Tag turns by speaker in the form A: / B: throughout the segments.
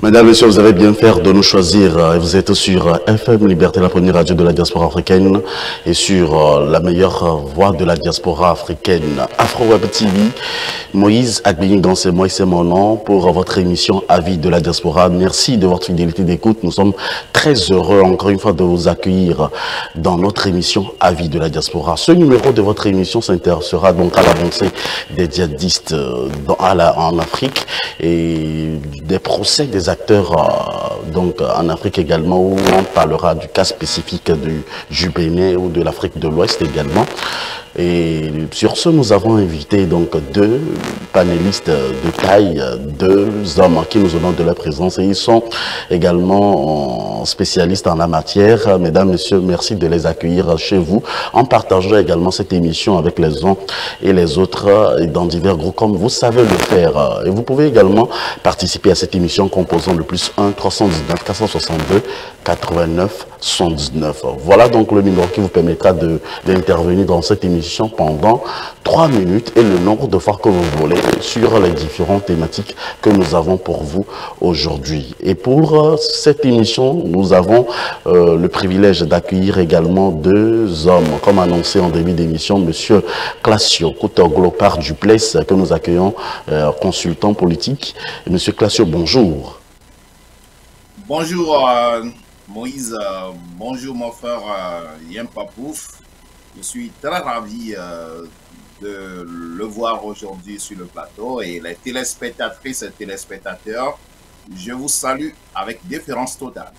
A: Mesdames, Messieurs, vous avez bien fait de nous choisir. Vous êtes sur FM Liberté, la première radio de la diaspora africaine, et sur la meilleure voix de la diaspora africaine, Afro Web TV. Moïse Agbeyin, c'est moi et c'est mon nom pour votre émission Avis de la diaspora. Merci de votre fidélité d'écoute. Nous sommes très heureux encore une fois de vous accueillir dans notre émission Avis de la diaspora. Ce numéro de votre émission s'intéressera donc à l'avancée des djihadistes en Afrique et des procès des acteurs donc en Afrique également, où on parlera du cas spécifique du Bénin ou de l'Afrique de l'Ouest également. Et sur ce, nous avons invité donc deux panélistes de taille, deux hommes qui nous honorent de leur présence, et ils sont également spécialistes en la matière. Mesdames, Messieurs, merci de les accueillir chez vous, en partageant également cette émission avec les uns et les autres dans divers groupes comme vous savez le faire. Et vous pouvez également participer à cette émission composant le +1 319 462 89 79. Voilà donc le numéro qui vous permettra d'intervenir dans cette émission pendant 3 minutes et le nombre de fois que vous voulez sur les différentes thématiques que nous avons pour vous aujourd'hui. Et pour cette émission, nous avons le privilège d'accueillir également deux hommes, comme annoncé en début d'émission, Monsieur Classio Koutoglo par Duplessis, que nous accueillons, consultant politique. Monsieur Classio, bonjour.
B: Bonjour Moïse, bonjour mon frère Yempapouf. Je suis très ravi de le voir aujourd'hui sur le plateau, et les téléspectatrices et téléspectateurs, je vous salue avec déférence totale.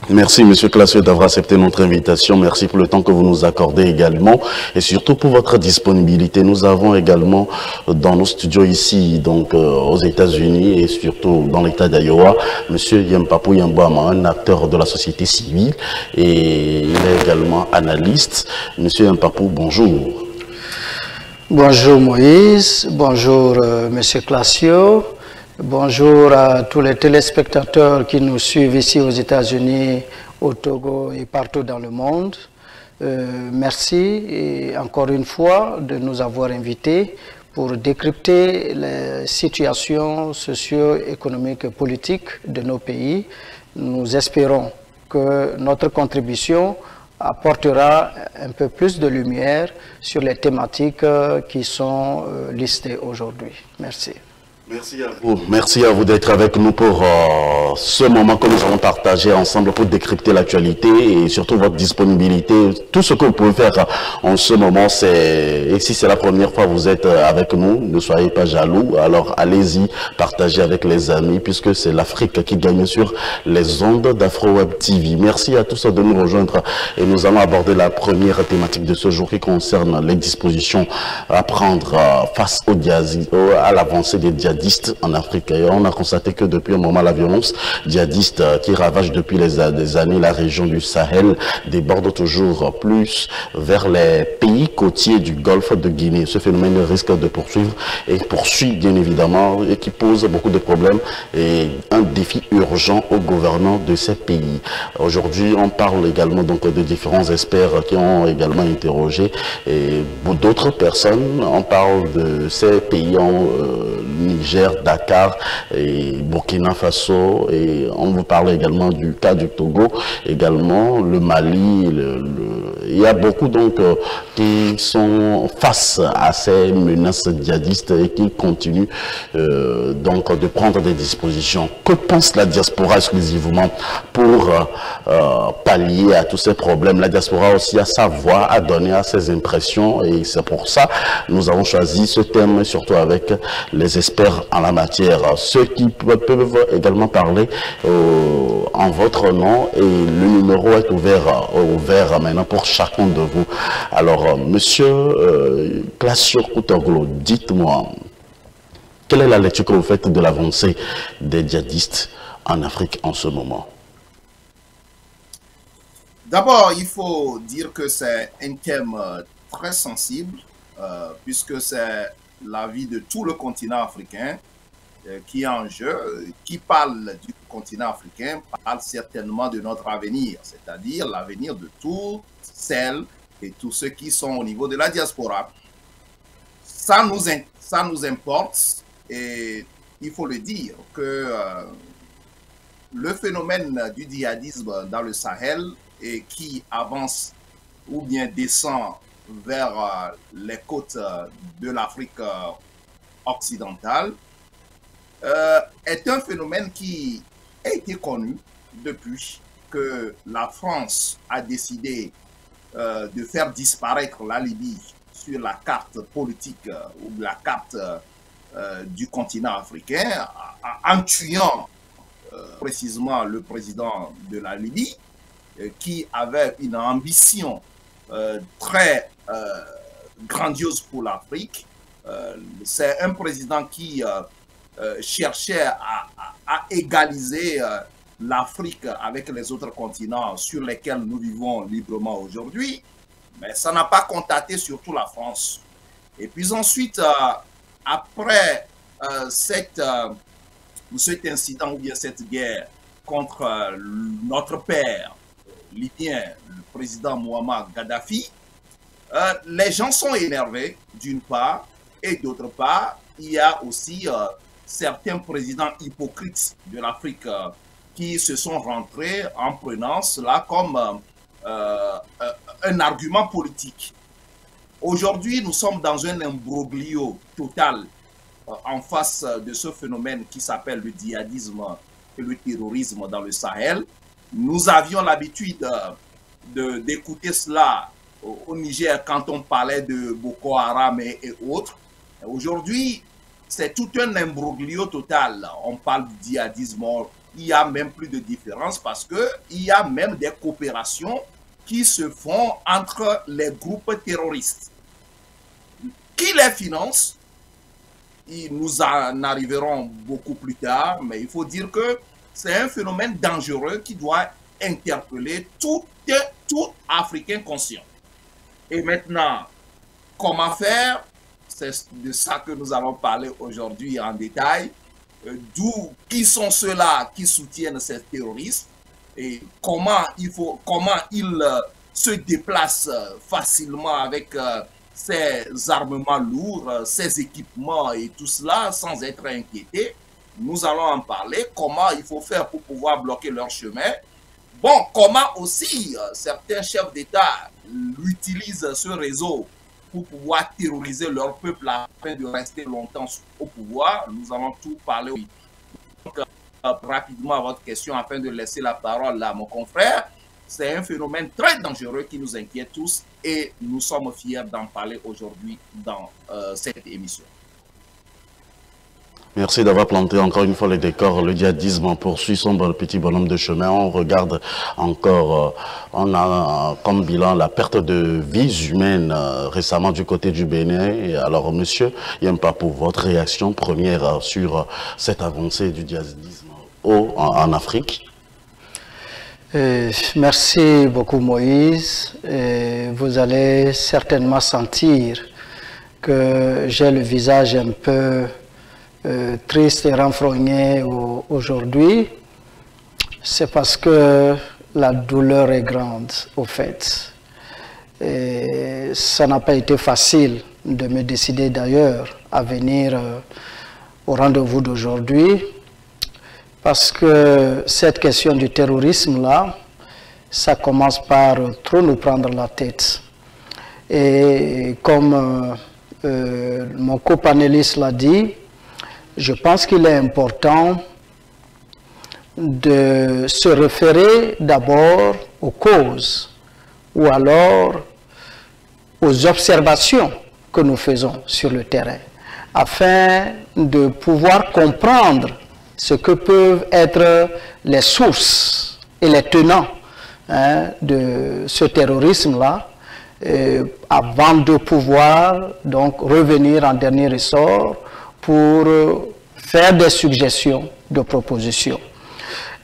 A: Merci Monsieur Classio d'avoir accepté notre invitation. Merci pour le temps que vous nous accordez également et surtout pour votre disponibilité. Nous avons également dans nos studios ici, donc aux États-Unis et surtout dans l'État d'Iowa, Monsieur Yempapouf Yambouama, un acteur de la société civile, et il est également analyste. Monsieur Yempapouf, bonjour.
C: Bonjour Moïse, bonjour Monsieur Classio. Bonjour à tous les téléspectateurs qui nous suivent ici aux États-Unis, au Togo et partout dans le monde. Merci et encore une fois de nous avoir invités pour décrypter les situations socio-économiques et politiques de nos pays. Nous espérons que notre contribution apportera un peu plus de lumière sur les thématiques qui sont listées aujourd'hui. Merci.
A: Merci à vous d'être avec nous pour ce moment que nous allons partager ensemble pour décrypter l'actualité et surtout votre disponibilité. Tout ce que vous pouvez faire en ce moment, c'est, et si c'est la première fois que vous êtes avec nous, ne soyez pas jaloux, alors allez-y, partagez avec les amis, puisque c'est l'Afrique qui gagne sur les ondes d'Afro Web TV. Merci à tous de nous rejoindre et nous allons aborder la première thématique de ce jour qui concerne les dispositions à prendre face à l'avancée des djihadistes en Afrique. Et on a constaté que depuis un moment, la violence djihadiste qui ravage depuis des années la région du Sahel déborde toujours plus vers les pays côtiers du golfe de Guinée. Ce phénomène risque de poursuivre et poursuit bien évidemment, et qui pose beaucoup de problèmes et un défi urgent aux gouvernants de ces pays. Aujourd'hui, on parle également donc de différents experts qui ont également interrogé et d'autres personnes. On parle de ces pays en Niger, Dakar et Burkina Faso, et on vous parle également du cas du Togo, également le Mali. Il y a beaucoup donc qui sont face à ces menaces djihadistes et qui continuent donc de prendre des dispositions. Que pense la diaspora exclusivement pour pallier à tous ces problèmes? La diaspora aussi a sa voix à donner, à ses impressions, et c'est pour ça que nous avons choisi ce thème, surtout avec les experts en la matière. Ceux qui peuvent également parler en votre nom, et le numéro est ouvert maintenant pour chacun de vous. Alors, Monsieur Classio Koutoglo, dites-moi, quelle est la lecture que vous faites de l'avancée des djihadistes en Afrique en ce moment?
B: D'abord, il faut dire que c'est un thème très sensible, puisque c'est la vie de tout le continent africain qui est en jeu. Qui parle du continent africain parle certainement de notre avenir, c'est-à-dire l'avenir de toutes celles et tous ceux qui sont au niveau de la diaspora. Ça nous importe, et il faut le dire que le phénomène du djihadisme dans le Sahel et qui avance ou bien descend vers les côtes de l'Afrique occidentale est un phénomène qui a été connu depuis que la France a décidé de faire disparaître la Libye sur la carte politique ou la carte du continent africain en tuant précisément le président de la Libye qui avait une ambition très grandiose pour l'Afrique. C'est un président qui cherchait à égaliser l'Afrique avec les autres continents sur lesquels nous vivons librement aujourd'hui, mais ça n'a pas contenté surtout la France. Et puis ensuite, après cet incident ou bien cette guerre contre notre père libyen, le président Mouammar Kadhafi, les gens sont énervés d'une part, et d'autre part, il y a aussi certains présidents hypocrites de l'Afrique qui se sont rentrés en prenant cela comme un argument politique. Aujourd'hui, nous sommes dans un imbroglio total en face de ce phénomène qui s'appelle le djihadisme et le terrorisme dans le Sahel. Nous avions l'habitude d'écouter cela au Niger quand on parlait de Boko Haram et autres. Aujourd'hui, c'est tout un imbroglio total. On parle du djihadisme, il n'y a même plus de différence parce qu'il y a même des coopérations qui se font entre les groupes terroristes. Qui les finance? Nous en arriverons beaucoup plus tard, mais il faut dire que c'est un phénomène dangereux qui doit interpeller tout Africain conscient. Et maintenant, comment faire? C'est de ça que nous allons parler aujourd'hui en détail. Qui sont ceux-là qui soutiennent ces terroristes et comment ils se déplacent facilement avec ces armements lourds, ces équipements et tout cela sans être inquiétés. Nous allons en parler, comment il faut faire pour pouvoir bloquer leur chemin. Bon, comment aussi certains chefs d'État utilisent ce réseau pour pouvoir terroriser leur peuple afin de rester longtemps au pouvoir. Nous allons tout parler. Donc, rapidement à votre question afin de laisser la parole à mon confrère. C'est un phénomène très dangereux qui nous inquiète tous et nous sommes fiers d'en parler aujourd'hui dans cette émission.
A: Merci d'avoir planté encore une fois le décor. Le djihadisme poursuit son petit bonhomme de chemin. On regarde encore, on a comme bilan la perte de vies humaines récemment du côté du Bénin. Et alors, monsieur Yempa, pour votre réaction première sur cette avancée du djihadisme en Afrique.
C: Merci beaucoup Moïse. Vous allez certainement sentir que j'ai le visage un peu triste et renfrogné aujourd'hui. C'est parce que la douleur est grande au fait. Et ça n'a pas été facile de me décider d'ailleurs à venir au rendez-vous d'aujourd'hui. Parce que cette question du terrorisme-là, ça commence par trop nous prendre la tête. Et comme mon copanéliste l'a dit, je pense qu'il est important de se référer d'abord aux causes ou alors aux observations que nous faisons sur le terrain, afin de pouvoir comprendre ce que peuvent être les sources et les tenants de ce terrorisme-là, avant de pouvoir donc revenir en dernier ressort pour faire des suggestions de propositions.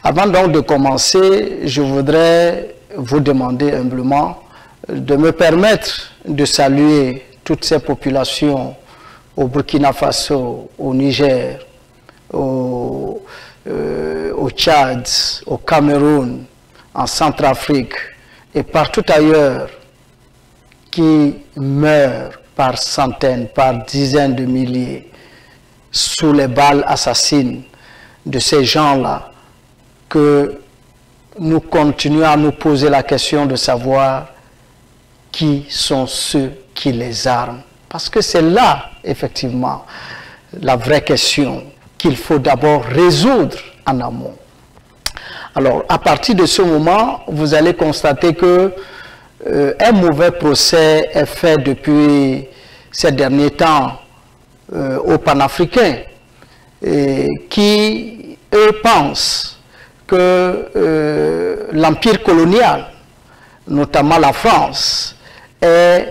C: Avant donc de commencer, je voudrais vous demander humblement de me permettre de saluer toutes ces populations au Burkina Faso, au Niger, au Tchad, au Cameroun, en Centrafrique et partout ailleurs qui meurent par centaines, par dizaines de milliers sous les balles assassines de ces gens-là que nous continuons à nous poser la question de savoir qui sont ceux qui les arment. Parce que c'est là, effectivement, la vraie question qu'il faut d'abord résoudre en amont. Alors, à partir de ce moment, vous allez constater que un mauvais procès est fait depuis ces derniers temps aux panafricains qui, eux, pensent que l'empire colonial, notamment la France et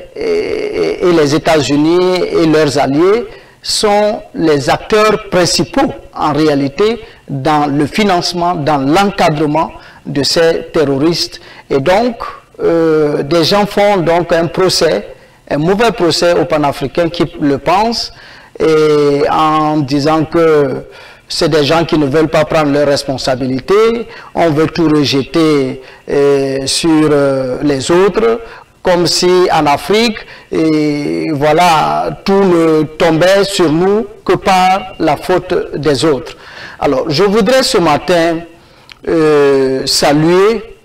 C: les États-Unis et leurs alliés, sont les acteurs principaux en réalité dans le financement, dans l'encadrement de ces terroristes. Et donc, des gens font donc un procès, un mauvais procès aux panafricains qui le pensent, et en disant que c'est des gens qui ne veulent pas prendre leurs responsabilités, on veut tout rejeter sur les autres, comme si en Afrique, et voilà, tout ne tombait sur nous que par la faute des autres. Alors, je voudrais ce matin saluer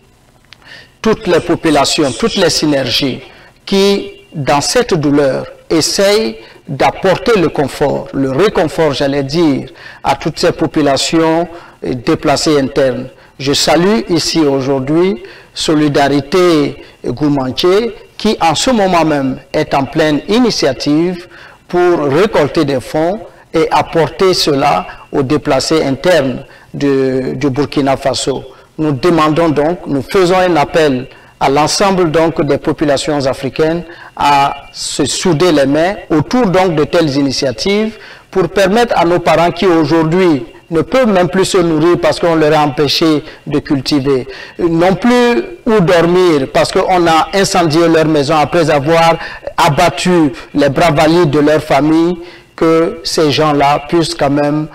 C: toutes les populations, toutes les synergies qui, dans cette douleur, essayent d'apporter le confort, le réconfort, j'allais dire, à toutes ces populations déplacées internes. Je salue ici aujourd'hui Solidarité Goumanché, qui en ce moment même est en pleine initiative pour récolter des fonds et apporter cela aux déplacés internes du Burkina Faso. Nous demandons donc, nous faisons un appel à l'ensemble donc des populations africaines à se souder les mains autour donc de telles initiatives pour permettre à nos parents qui aujourd'hui ne peuvent même plus se nourrir parce qu'on leur a empêché de cultiver, non plus où dormir parce qu'on a incendié leur maison après avoir abattu les bras valides de leur famille, que ces gens-là puissent quand même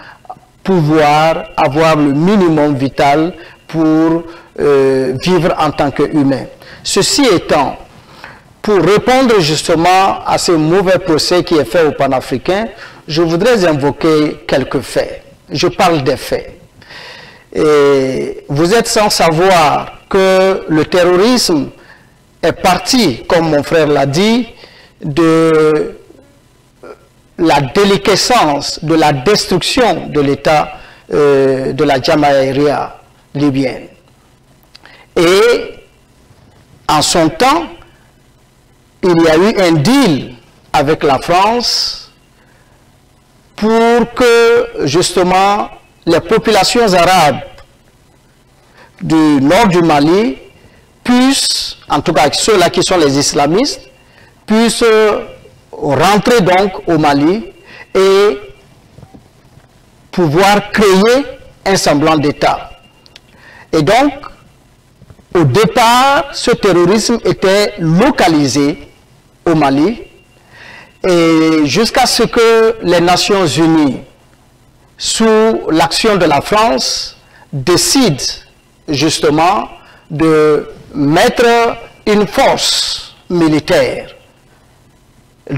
C: pouvoir avoir le minimum vital pour vivre en tant qu'humains. Ceci étant, pour répondre justement à ce mauvais procès qui est fait aux panafricains, je voudrais invoquer quelques faits. Je parle des faits. Et vous êtes sans savoir que le terrorisme est parti, comme mon frère l'a dit, de la déliquescence, de la destruction de l'État de la Jamaïria libyenne. Et en son temps, il y a eu un deal avec la France pour que justement les populations arabes du nord du Mali puissent, en tout cas ceux-là qui sont les islamistes, puissent rentrer donc au Mali et pouvoir créer un semblant d'État. Et donc, au départ, ce terrorisme était localisé au Mali, et jusqu'à ce que les Nations Unies, sous l'action de la France, décident justement de mettre une force militaire,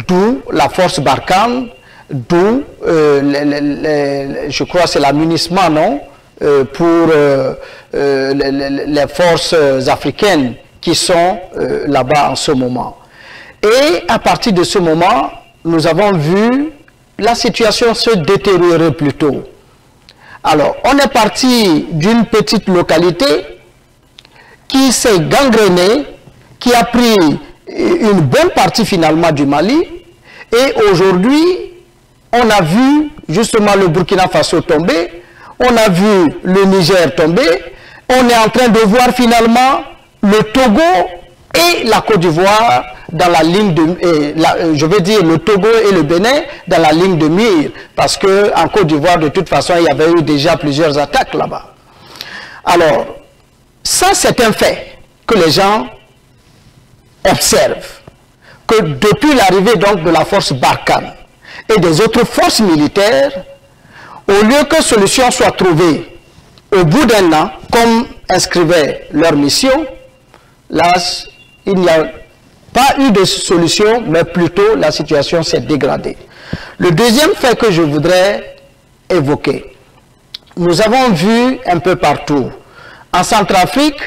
C: d'où la force Barkhane, d'où, je crois c'est la MINUSMA, non, pour les forces africaines qui sont là-bas en ce moment. Et à partir de ce moment, nous avons vu la situation se détériorer plutôt. Alors, on est parti d'une petite localité qui s'est gangrénée, qui a pris une bonne partie finalement du Mali, et aujourd'hui, on a vu justement le Burkina Faso tomber, on a vu le Niger tomber, on est en train de voir finalement le Togo et la Côte d'Ivoire dans la ligne de, je veux dire le Togo et le Bénin dans la ligne de mire, parce qu'en Côte d'Ivoire de toute façon il y avait eu déjà plusieurs attaques là-bas. Alors, ça c'est un fait que les gens observent, que depuis l'arrivée donc de la force Barkhane et des autres forces militaires, au lieu que solution soit trouvée au bout d'un an, comme inscrivait leur mission, là, il n'y a pas eu de solution, mais plutôt la situation s'est dégradée. Le deuxième fait que je voudrais évoquer, nous avons vu un peu partout En Centrafrique,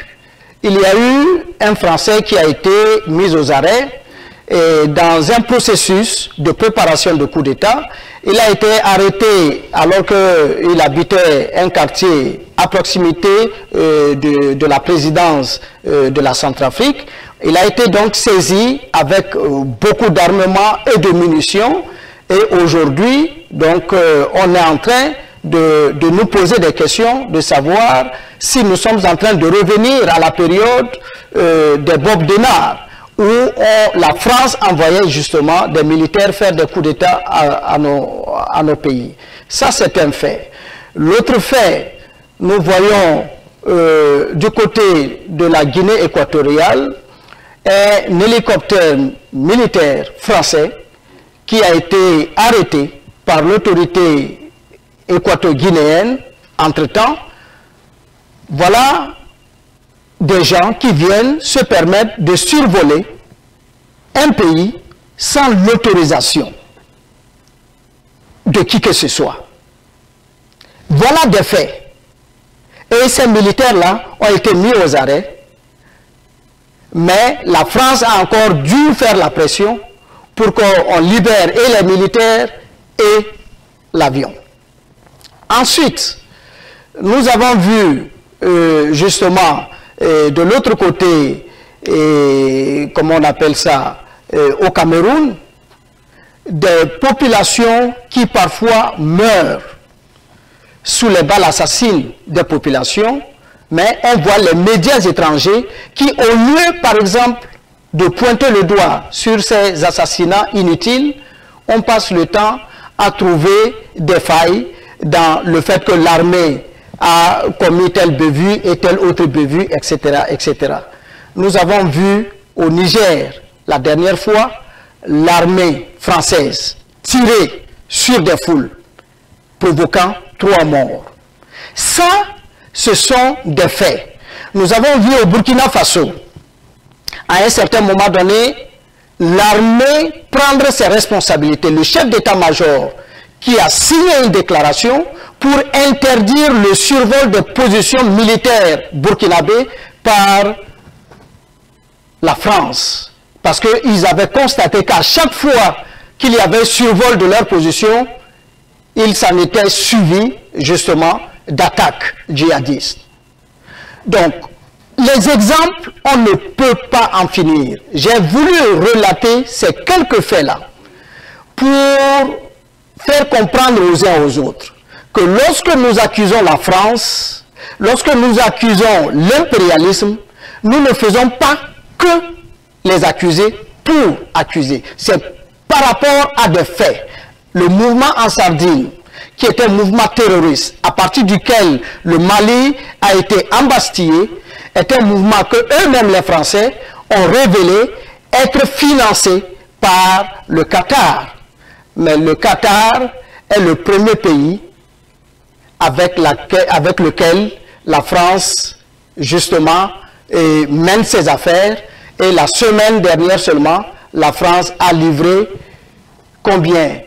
C: il y a eu un Français qui a été mis aux arrêts et dans un processus de préparation de coup d'État. Il a été arrêté alors qu'il habitait un quartier à proximité de la présidence de la Centrafrique. Il a été donc saisi avec beaucoup d'armements et de munitions. Et aujourd'hui, donc, on est en train de nous poser des questions, de savoir si nous sommes en train de revenir à la période des Bob Denard, où la France envoyait justement des militaires faire des coups d'État à nos pays. Ça, c'est un fait. L'autre fait, nous voyons du côté de la Guinée équatoriale un hélicoptère militaire français qui a été arrêté par l'autorité équato-guinéenne entre-temps. Voilà des gens qui viennent se permettre de survoler un pays sans l'autorisation de qui que ce soit. Voilà des faits. Et ces militaires-là ont été mis aux arrêts, mais la France a encore dû faire la pression pour qu'on libère et les militaires et l'avion. Ensuite, nous avons vu justement de l'autre côté, comment on appelle ça, au Cameroun, des populations qui parfois meurent sous les balles assassines des populations, mais on voit les médias étrangers qui, au lieu, par exemple, de pointer le doigt sur ces assassinats inutiles, on passe le temps à trouver des failles dans le fait que l'armée a commis telle bévue et telle autre bévue, etc., etc. Nous avons vu au Niger, la dernière fois, l'armée française tirer sur des foules, provoquant 3 morts. Ça, ce sont des faits. Nous avons vu au Burkina Faso, à un certain moment donné, l'armée prendre ses responsabilités. Le chef d'état-major qui a signé une déclaration pour interdire le survol des positions militaires burkinabées par la France. Parce qu'ils avaient constaté qu'à chaque fois qu'il y avait survol de leur position, ils s'en étaient suivis justement d'attaques djihadistes. Donc, les exemples, on ne peut pas en finir. J'ai voulu relater ces quelques faits-là pour faire comprendre aux uns aux autres que lorsque nous accusons la France, lorsque nous accusons l'impérialisme, nous ne faisons pas que les accuser pour accuser. C'est par rapport à des faits. Le mouvement en Sardine, qui est un mouvement terroriste, à partir duquel le Mali a été embastillé, est un mouvement que eux-mêmes, les Français, ont révélé être financé par le Qatar. Mais le Qatar est le premier pays avec lequel la France, justement, mène ses affaires. Et la semaine dernière seulement, la France a livré combien?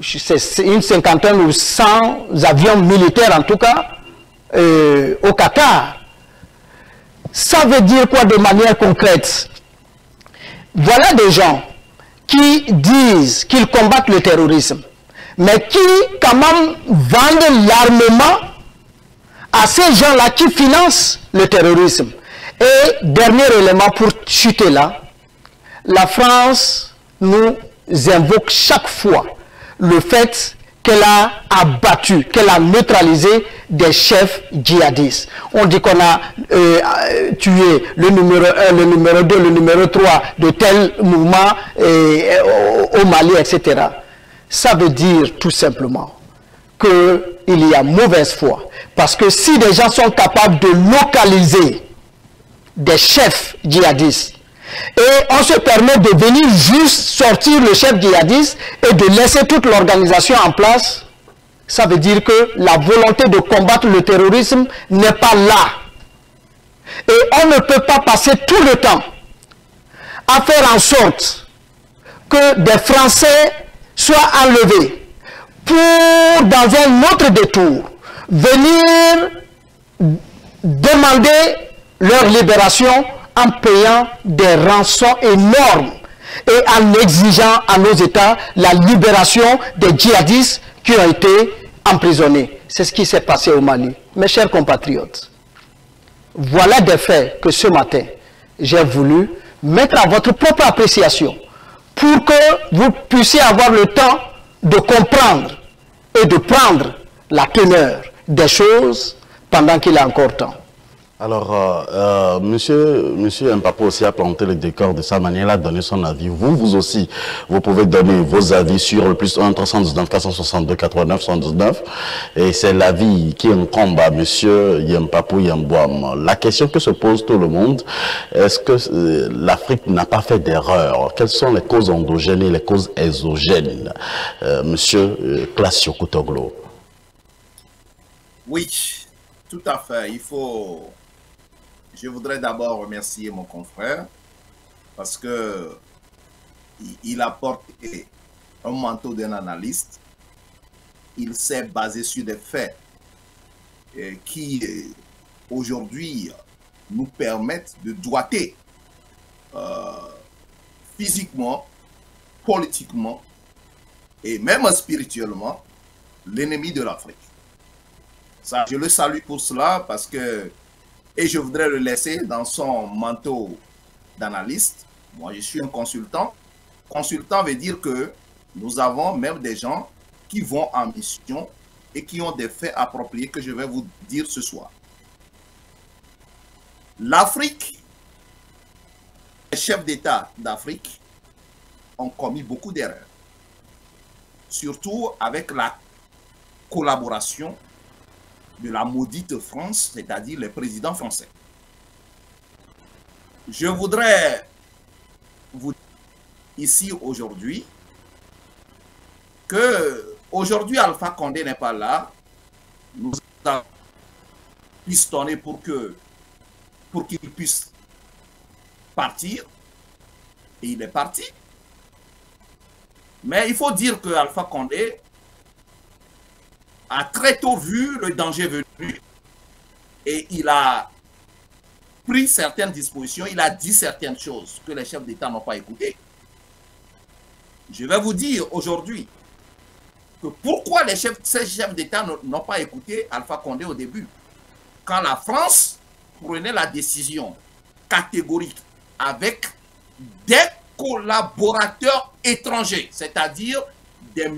C: C'est une cinquantaine ou 100 avions militaires en tout cas au Qatar. Ça veut dire quoi de manière concrète? Voilà des gens qui disent qu'ils combattent le terrorisme, mais qui quand même vendent l'armement à ces gens-là qui financent le terrorisme. Et dernier élément pour chuter là, la France nous invoque chaque fois le fait qu'elle a abattu, qu'elle a neutralisé des chefs djihadistes. On dit qu'on a tué le numéro 1, le numéro 2, le numéro 3 de tel mouvement au Mali, etc. Ça veut dire tout simplement qu'il y a mauvaise foi. Parce que si des gens sont capables de localiser des chefs djihadistes, et on se permet de venir juste sortir le chef djihadiste et de laisser toute l'organisation en place, ça veut dire que la volonté de combattre le terrorisme n'est pas là. Et on ne peut pas passer tout le temps à faire en sorte que des Français soient enlevés pour, dans un autre détour, venir demander leur libération en payant des rançons énormes et en exigeant à nos États la libération des djihadistes qui ont été emprisonnés. C'est ce qui s'est passé au Mali. Mes chers compatriotes, voilà des faits que ce matin, j'ai voulu mettre à votre propre appréciation pour que vous puissiez avoir le temps de comprendre et de prendre la teneur des choses pendant qu'il est encore temps.
A: Alors, monsieur Mpapo aussi a planté le décor de sa manière, il a donné son avis. Vous aussi, vous pouvez donner vos avis sur le plus 1 319 462 89 119. Et c'est l'avis qui incombe à monsieur Mpapo Yambouam. La question que se pose tout le monde, est-ce que l'Afrique n'a pas fait d'erreur? Quelles sont les causes endogènes et les causes exogènes? Monsieur Classio Koutoglo.
B: Oui, tout à fait. Je voudrais d'abord remercier mon confrère parce que il apporte un manteau d'un analyste. Il s'est basé sur des faits qui aujourd'hui nous permettent de doiter physiquement, politiquement et même spirituellement l'ennemi de l'Afrique. Ça, je le salue pour cela parce que, et je voudrais le laisser dans son manteau d'analyste. Moi, je suis un consultant. Consultant veut dire que nous avons même des gens qui vont en mission et qui ont des faits appropriés que je vais vous dire ce soir. L'Afrique, les chefs d'État d'Afrique ont commis beaucoup d'erreurs, surtout avec la collaboration de la maudite France, c'est-à-dire les présidents français. Je voudrais vous dire ici aujourd'hui que aujourd'hui Alpha Condé n'est pas là. Nous avons pistonné pour qu'il puisse partir et il est parti. Mais il faut dire que Alpha Condé a très tôt vu le danger venu et il a pris certaines dispositions, il a dit certaines choses que les chefs d'État n'ont pas écoutées. Je vais vous dire aujourd'hui que pourquoi ces chefs d'État n'ont pas écouté Alpha Condé au début. Quand la France prenait la décision catégorique avec des collaborateurs étrangers, c'est-à-dire des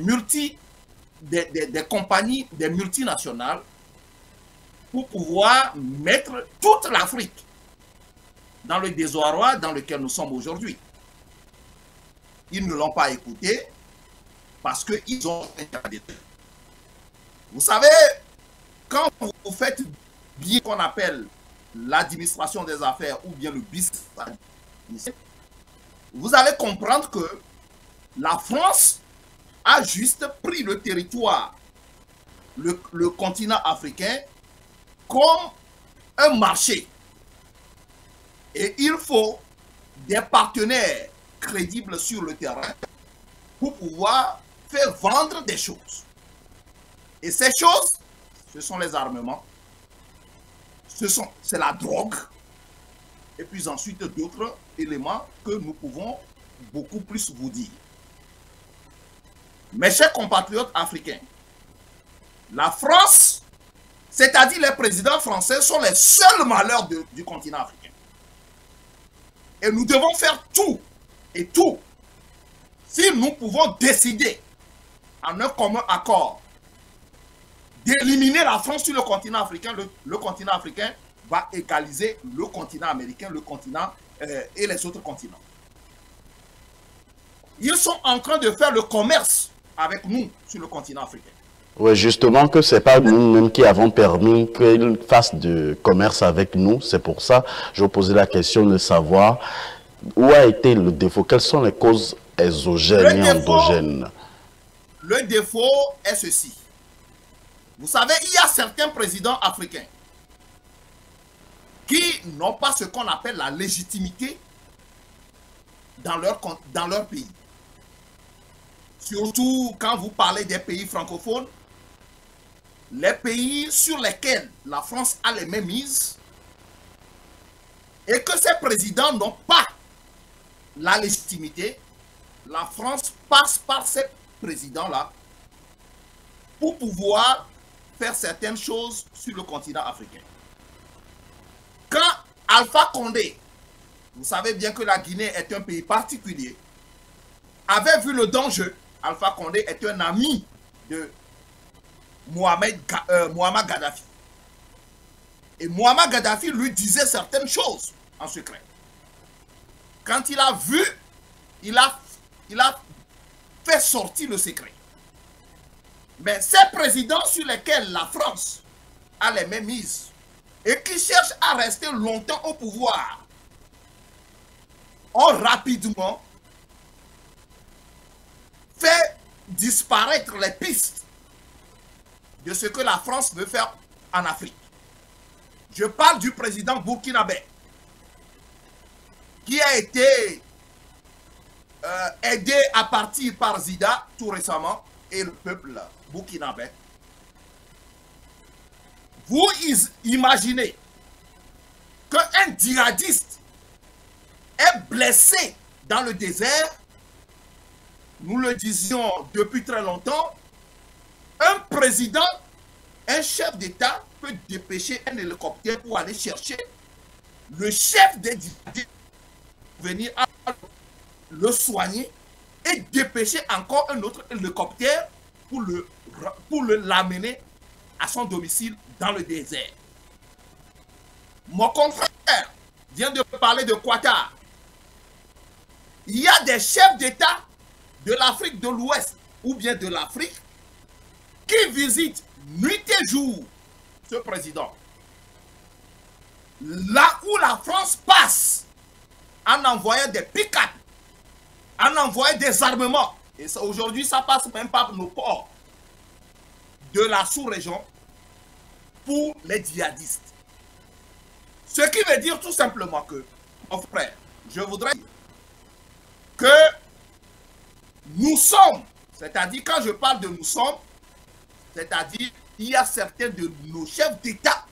B: compagnies, des multinationales, pour pouvoir mettre toute l'Afrique dans le désarroi dans lequel nous sommes aujourd'hui. Ils ne l'ont pas écouté parce qu'ils ont interdit. Vous savez, quand vous faites bien ce qu'on appelle l'administration des affaires ou bien le business, vous allez comprendre que la France a juste pris le territoire, le continent africain, comme un marché. Et il faut des partenaires crédibles sur le terrain pour pouvoir faire vendre des choses. Et ces choses, ce sont les armements, c'est la drogue, et puis ensuite d'autres éléments que nous pouvons beaucoup plus vous dire. Mes chers compatriotes africains, la France, c'est-à-dire les présidents français, sont les seuls malheurs du continent africain. Et nous devons faire tout, et tout, si nous pouvons décider, en un commun accord, d'éliminer la France sur le continent africain, le continent africain va égaliser le continent américain, le continent et les autres continents. Ils sont en train de faire le commerce avec nous sur le continent africain.
A: Oui, justement que ce n'est pas nous-mêmes qui avons permis qu'ils fassent du commerce avec nous. C'est pour ça que je vous posais la question de savoir où a été le défaut, quelles sont les causes exogènes et endogènes.
B: Le défaut est ceci. Vous savez, il y a certains présidents africains qui n'ont pas ce qu'on appelle la légitimité dans leur pays. Surtout quand vous parlez des pays francophones, les pays sur lesquels la France a les mêmes mises et que ces présidents n'ont pas la légitimité, la France passe par ces présidents-là pour pouvoir faire certaines choses sur le continent africain. Quand Alpha Condé, vous savez bien que la Guinée est un pays particulier, avait vu le danger, Alpha Condé est un ami de Muammar Kadhafi. Et Muammar Kadhafi lui disait certaines choses en secret. Quand il a vu, il a fait sortir le secret. Mais ces présidents sur lesquels la France a les mêmes mises et qui cherchent à rester longtemps au pouvoir ont rapidement fait disparaître les pistes de ce que la France veut faire en Afrique. Je parle du président burkinabé qui a été aidé à partir par Zida tout récemment et le peuple burkinabé. Vous imaginez qu'un djihadiste est blessé dans le désert, nous le disions depuis très longtemps, un président, un chef d'État peut dépêcher un hélicoptère pour aller chercher le chef des djihadistes, venir le soigner et dépêcher encore un autre hélicoptère pour l'amener à son domicile dans le désert. Mon confrère vient de parler de Qatar. Il y a des chefs d'État de l'Afrique de l'Ouest ou bien de l'Afrique qui visitent nuit et jour ce président. Là où la France passe en envoyant des pick-up, en envoyant des armements, et aujourd'hui ça passe même par nos ports de la sous-région pour les djihadistes. Ce qui veut dire tout simplement que, mon frère, je voudrais dire que nous sommes, c'est-à-dire quand je parle de nous sommes, c'est-à-dire il y a certains de nos chefs d'État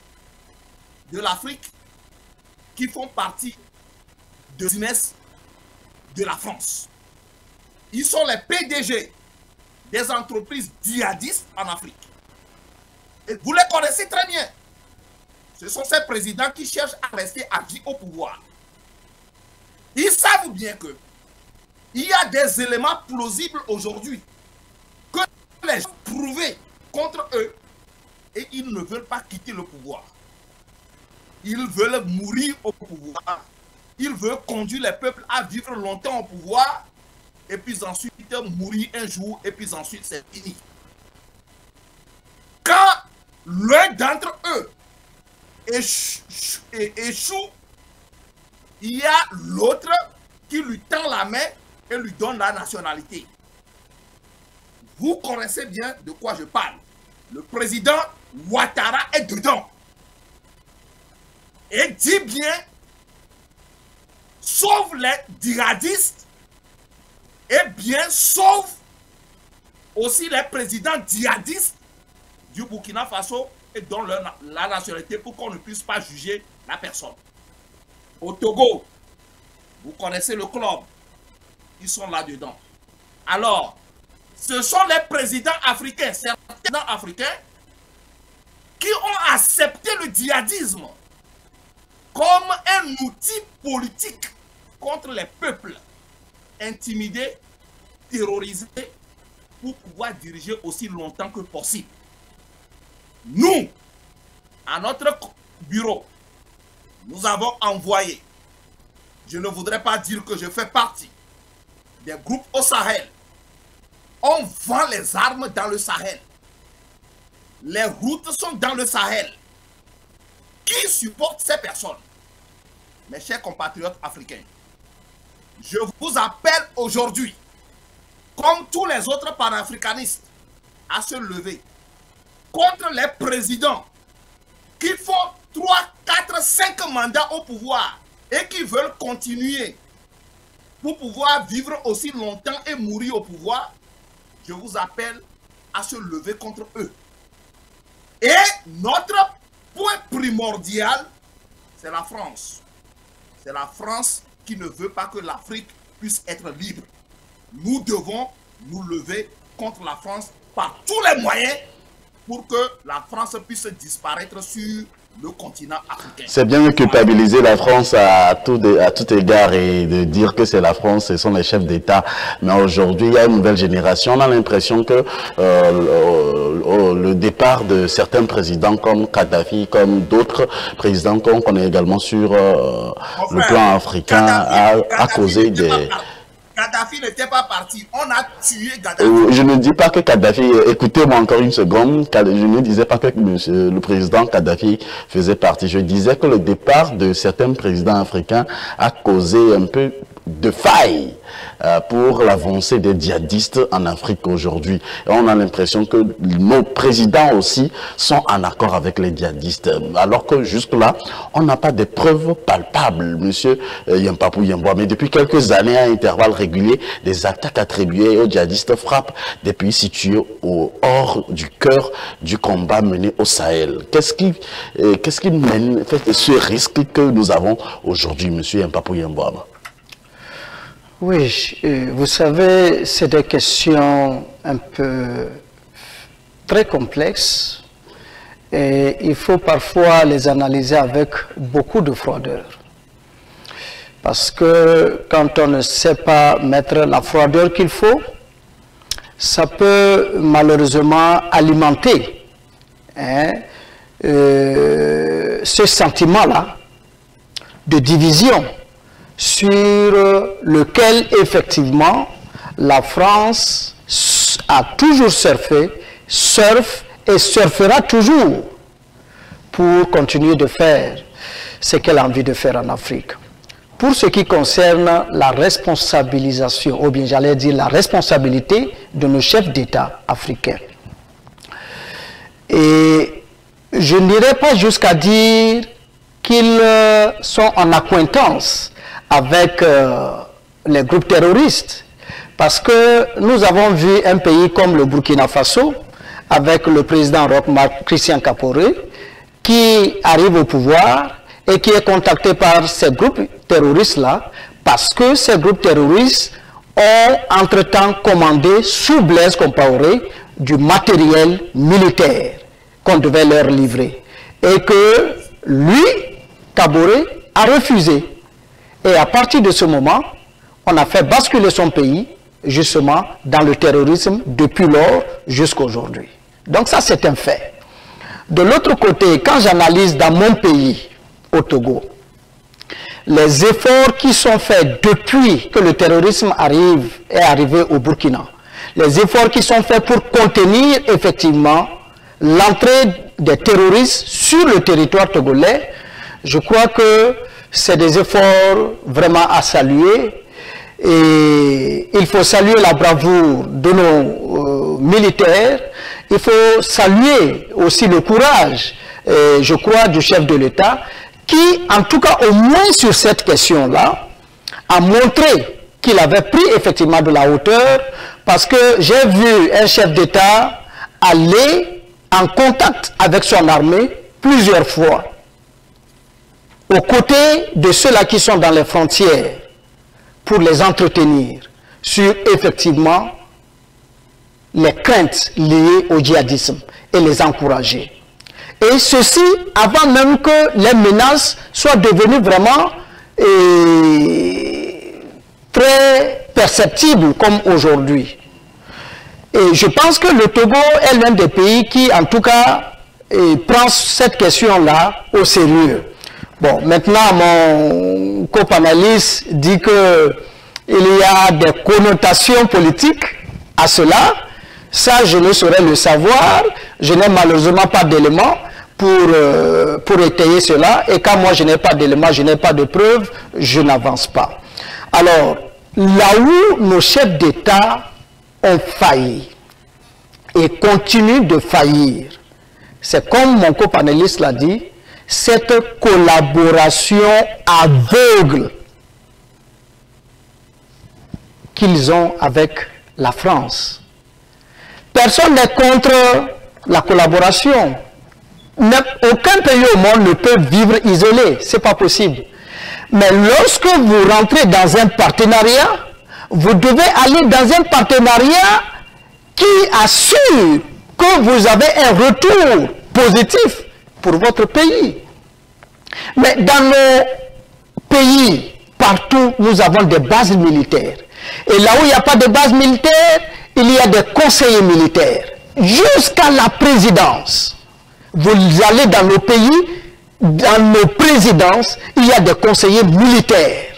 B: de l'Afrique qui font partie de business de la France. Ils sont les PDG des entreprises djihadistes en Afrique. Et vous les connaissez très bien. Ce sont ces présidents qui cherchent à rester à vie au pouvoir. Ils savent bien que il y a des éléments plausibles aujourd'hui que les gens ont prouvés contre eux et ils ne veulent pas quitter le pouvoir. Ils veulent mourir au pouvoir. Ils veulent conduire les peuples à vivre longtemps au pouvoir et puis ensuite mourir un jour et puis ensuite c'est fini. Quand l'un d'entre eux échoue, il y a l'autre qui lui tend la main et lui donne la nationalité. Vous connaissez bien de quoi je parle. Le président Ouattara est dedans. Et dit bien, sauve les djihadistes et bien sauve aussi les présidents djihadistes du Burkina Faso et donne leur la nationalité pour qu'on ne puisse pas juger la personne. Au Togo, vous connaissez le club, ils sont là-dedans. Alors, ce sont les présidents africains, certains africains, qui ont accepté le djihadisme comme un outil politique contre les peuples intimidés, terrorisés, pour pouvoir diriger aussi longtemps que possible. Nous, à notre bureau, nous avons envoyé, je ne voudrais pas dire que je fais partie des groupes au Sahel. On vend les armes dans le Sahel. Les routes sont dans le Sahel. Qui supporte ces personnes? Mes chers compatriotes africains, je vous appelle aujourd'hui, comme tous les autres panafricanistes, à se lever contre les présidents qui font 3, 4, 5 mandats au pouvoir et qui veulent continuer pour pouvoir vivre aussi longtemps et mourir au pouvoir. Je vous appelle à se lever contre eux. Et notre point primordial, c'est la France. C'est la France qui ne veut pas que l'Afrique puisse être libre. Nous devons nous lever contre la France par tous les moyens pour que la France puisse disparaître sur le continent africain.
A: C'est bien de culpabiliser la France à tout égard et de dire que c'est la France, ce sont les chefs d'État. Mais aujourd'hui, il y a une nouvelle génération. On a l'impression que le départ de certains présidents comme Kadhafi, comme d'autres présidents qu'on connaît également sur le plan africain, a causé des...
B: Kadhafi n'était pas parti, on a tué Kadhafi.
A: Je ne dis pas que Kadhafi, écoutez-moi encore une seconde, je ne disais pas que le président Kadhafi faisait partie. Je disais que le départ de certains présidents africains a causé un peu de faille pour l'avancée des djihadistes en Afrique aujourd'hui. On a l'impression que nos présidents aussi sont en accord avec les djihadistes, alors que jusque-là, on n'a pas de preuves palpables, monsieur Yampapou Yamboua. Mais depuis quelques années, à intervalles réguliers, des attaques attribuées aux djihadistes frappent des pays situés hors du cœur du combat mené au Sahel. Qu'est-ce qui mène ce risque que nous avons aujourd'hui, monsieur Yampapou Yamboua?
C: Oui, vous savez, c'est des questions un peu très complexes et il faut parfois les analyser avec beaucoup de froideur. Parce que quand on ne sait pas mettre la froideur qu'il faut, ça peut malheureusement alimenter ce sentiment-là de division sur lequel, effectivement, la France a toujours surfé, surfe et surfera toujours pour continuer de faire ce qu'elle a envie de faire en Afrique. Pour ce qui concerne la responsabilisation, ou bien j'allais dire la responsabilité de nos chefs d'État africains. Et je n'irai pas jusqu'à dire qu'ils sont en accointance avec les groupes terroristes, parce que nous avons vu un pays comme le Burkina Faso, avec le président Roch Marc Christian Kaboré, qui arrive au pouvoir et qui est contacté par ces groupes terroristes-là, parce que ces groupes terroristes ont entre-temps commandé sous Blaise Compaoré du matériel militaire qu'on devait leur livrer. Et que lui, Kaboré, a refusé. Et à partir de ce moment, on a fait basculer son pays, justement, dans le terrorisme depuis lors jusqu'à aujourd'hui. Donc ça, c'est un fait. De l'autre côté, quand j'analyse dans mon pays, au Togo, les efforts qui sont faits depuis que le terrorisme est arrivé au Burkina, les efforts qui sont faits pour contenir effectivement l'entrée des terroristes sur le territoire togolais, je crois que c'est des efforts vraiment à saluer. Et il faut saluer la bravoure de nos militaires. Il faut saluer aussi le courage, je crois, du chef de l'État qui, en tout cas, au moins sur cette question-là, a montré qu'il avait pris effectivement de la hauteur, parce que j'ai vu un chef d'État aller en contact avec son armée plusieurs fois, aux côtés de ceux-là qui sont dans les frontières, pour les entretenir sur effectivement les craintes liées au djihadisme et les encourager. Et ceci avant même que les menaces soient devenues vraiment très perceptibles comme aujourd'hui. Et je pense que le Togo est l'un des pays qui, en tout cas, prend cette question-là au sérieux. Bon, maintenant, mon copanaliste dit qu'il y a des connotations politiques à cela. Ça, je ne saurais le savoir. Je n'ai malheureusement pas d'éléments pour étayer cela. Et quand moi, je n'ai pas d'éléments, je n'ai pas de preuves, je n'avance pas. Alors, là où nos chefs d'État ont failli et continuent de faillir, c'est comme mon copanaliste l'a dit, cette collaboration aveugle qu'ils ont avec la France. Personne n'est contre la collaboration Aucun pays au monde ne peut vivre isolé, ce n'est pas possible. Mais lorsque vous rentrez dans un partenariat, vous devez aller dans un partenariat qui assure que vous avez un retour positif pour votre pays. Mais dans nos pays, partout, nous avons des bases militaires. Et là où il n'y a pas de base militaire, il y a des conseillers militaires. Jusqu'à la présidence, vous allez dans nos pays, dans nos présidences, il y a des conseillers militaires.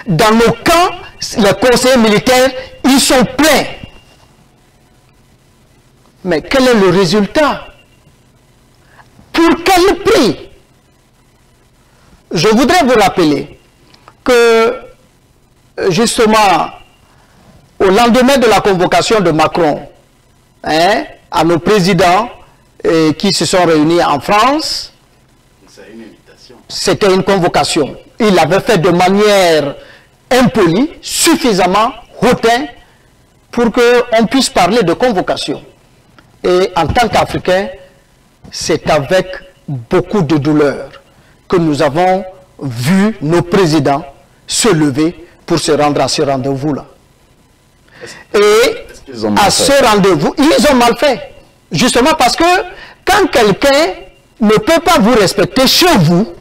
C: Dans nos camps, les conseillers militaires, ils sont pleins. Mais quel est le résultat? Pour quel prix? Je voudrais vous rappeler que, justement, au lendemain de la convocation de Macron, à nos présidents qui se sont réunis en France, c'était une convocation. Il l'avait fait de manière impolie, suffisamment hautain pour qu'on puisse parler de convocation. Et en tant qu'Africains, c'est avec beaucoup de douleur que nous avons vu nos présidents se lever pour se rendre à ce rendez-vous-là. Et à ce rendez-vous, ils ont mal fait. Justement parce que quand quelqu'un ne peut pas vous respecter chez vous,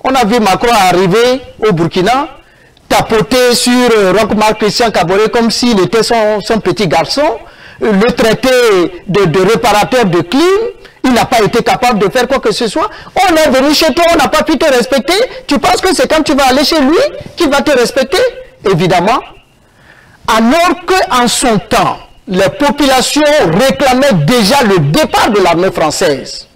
C: on a vu Macron arriver au Burkina, tapoter sur Roch-Marc Christian Kaboré comme s'il était son petit garçon, le traiter de réparateur de clim. Il n'a pas été capable de faire quoi que ce soit. On est venu chez toi, on n'a pas pu te respecter. Tu penses que c'est quand tu vas aller chez lui qu'il va te respecter? Évidemment. Alors qu'en son temps, les populations réclamaient déjà le départ de l'armée française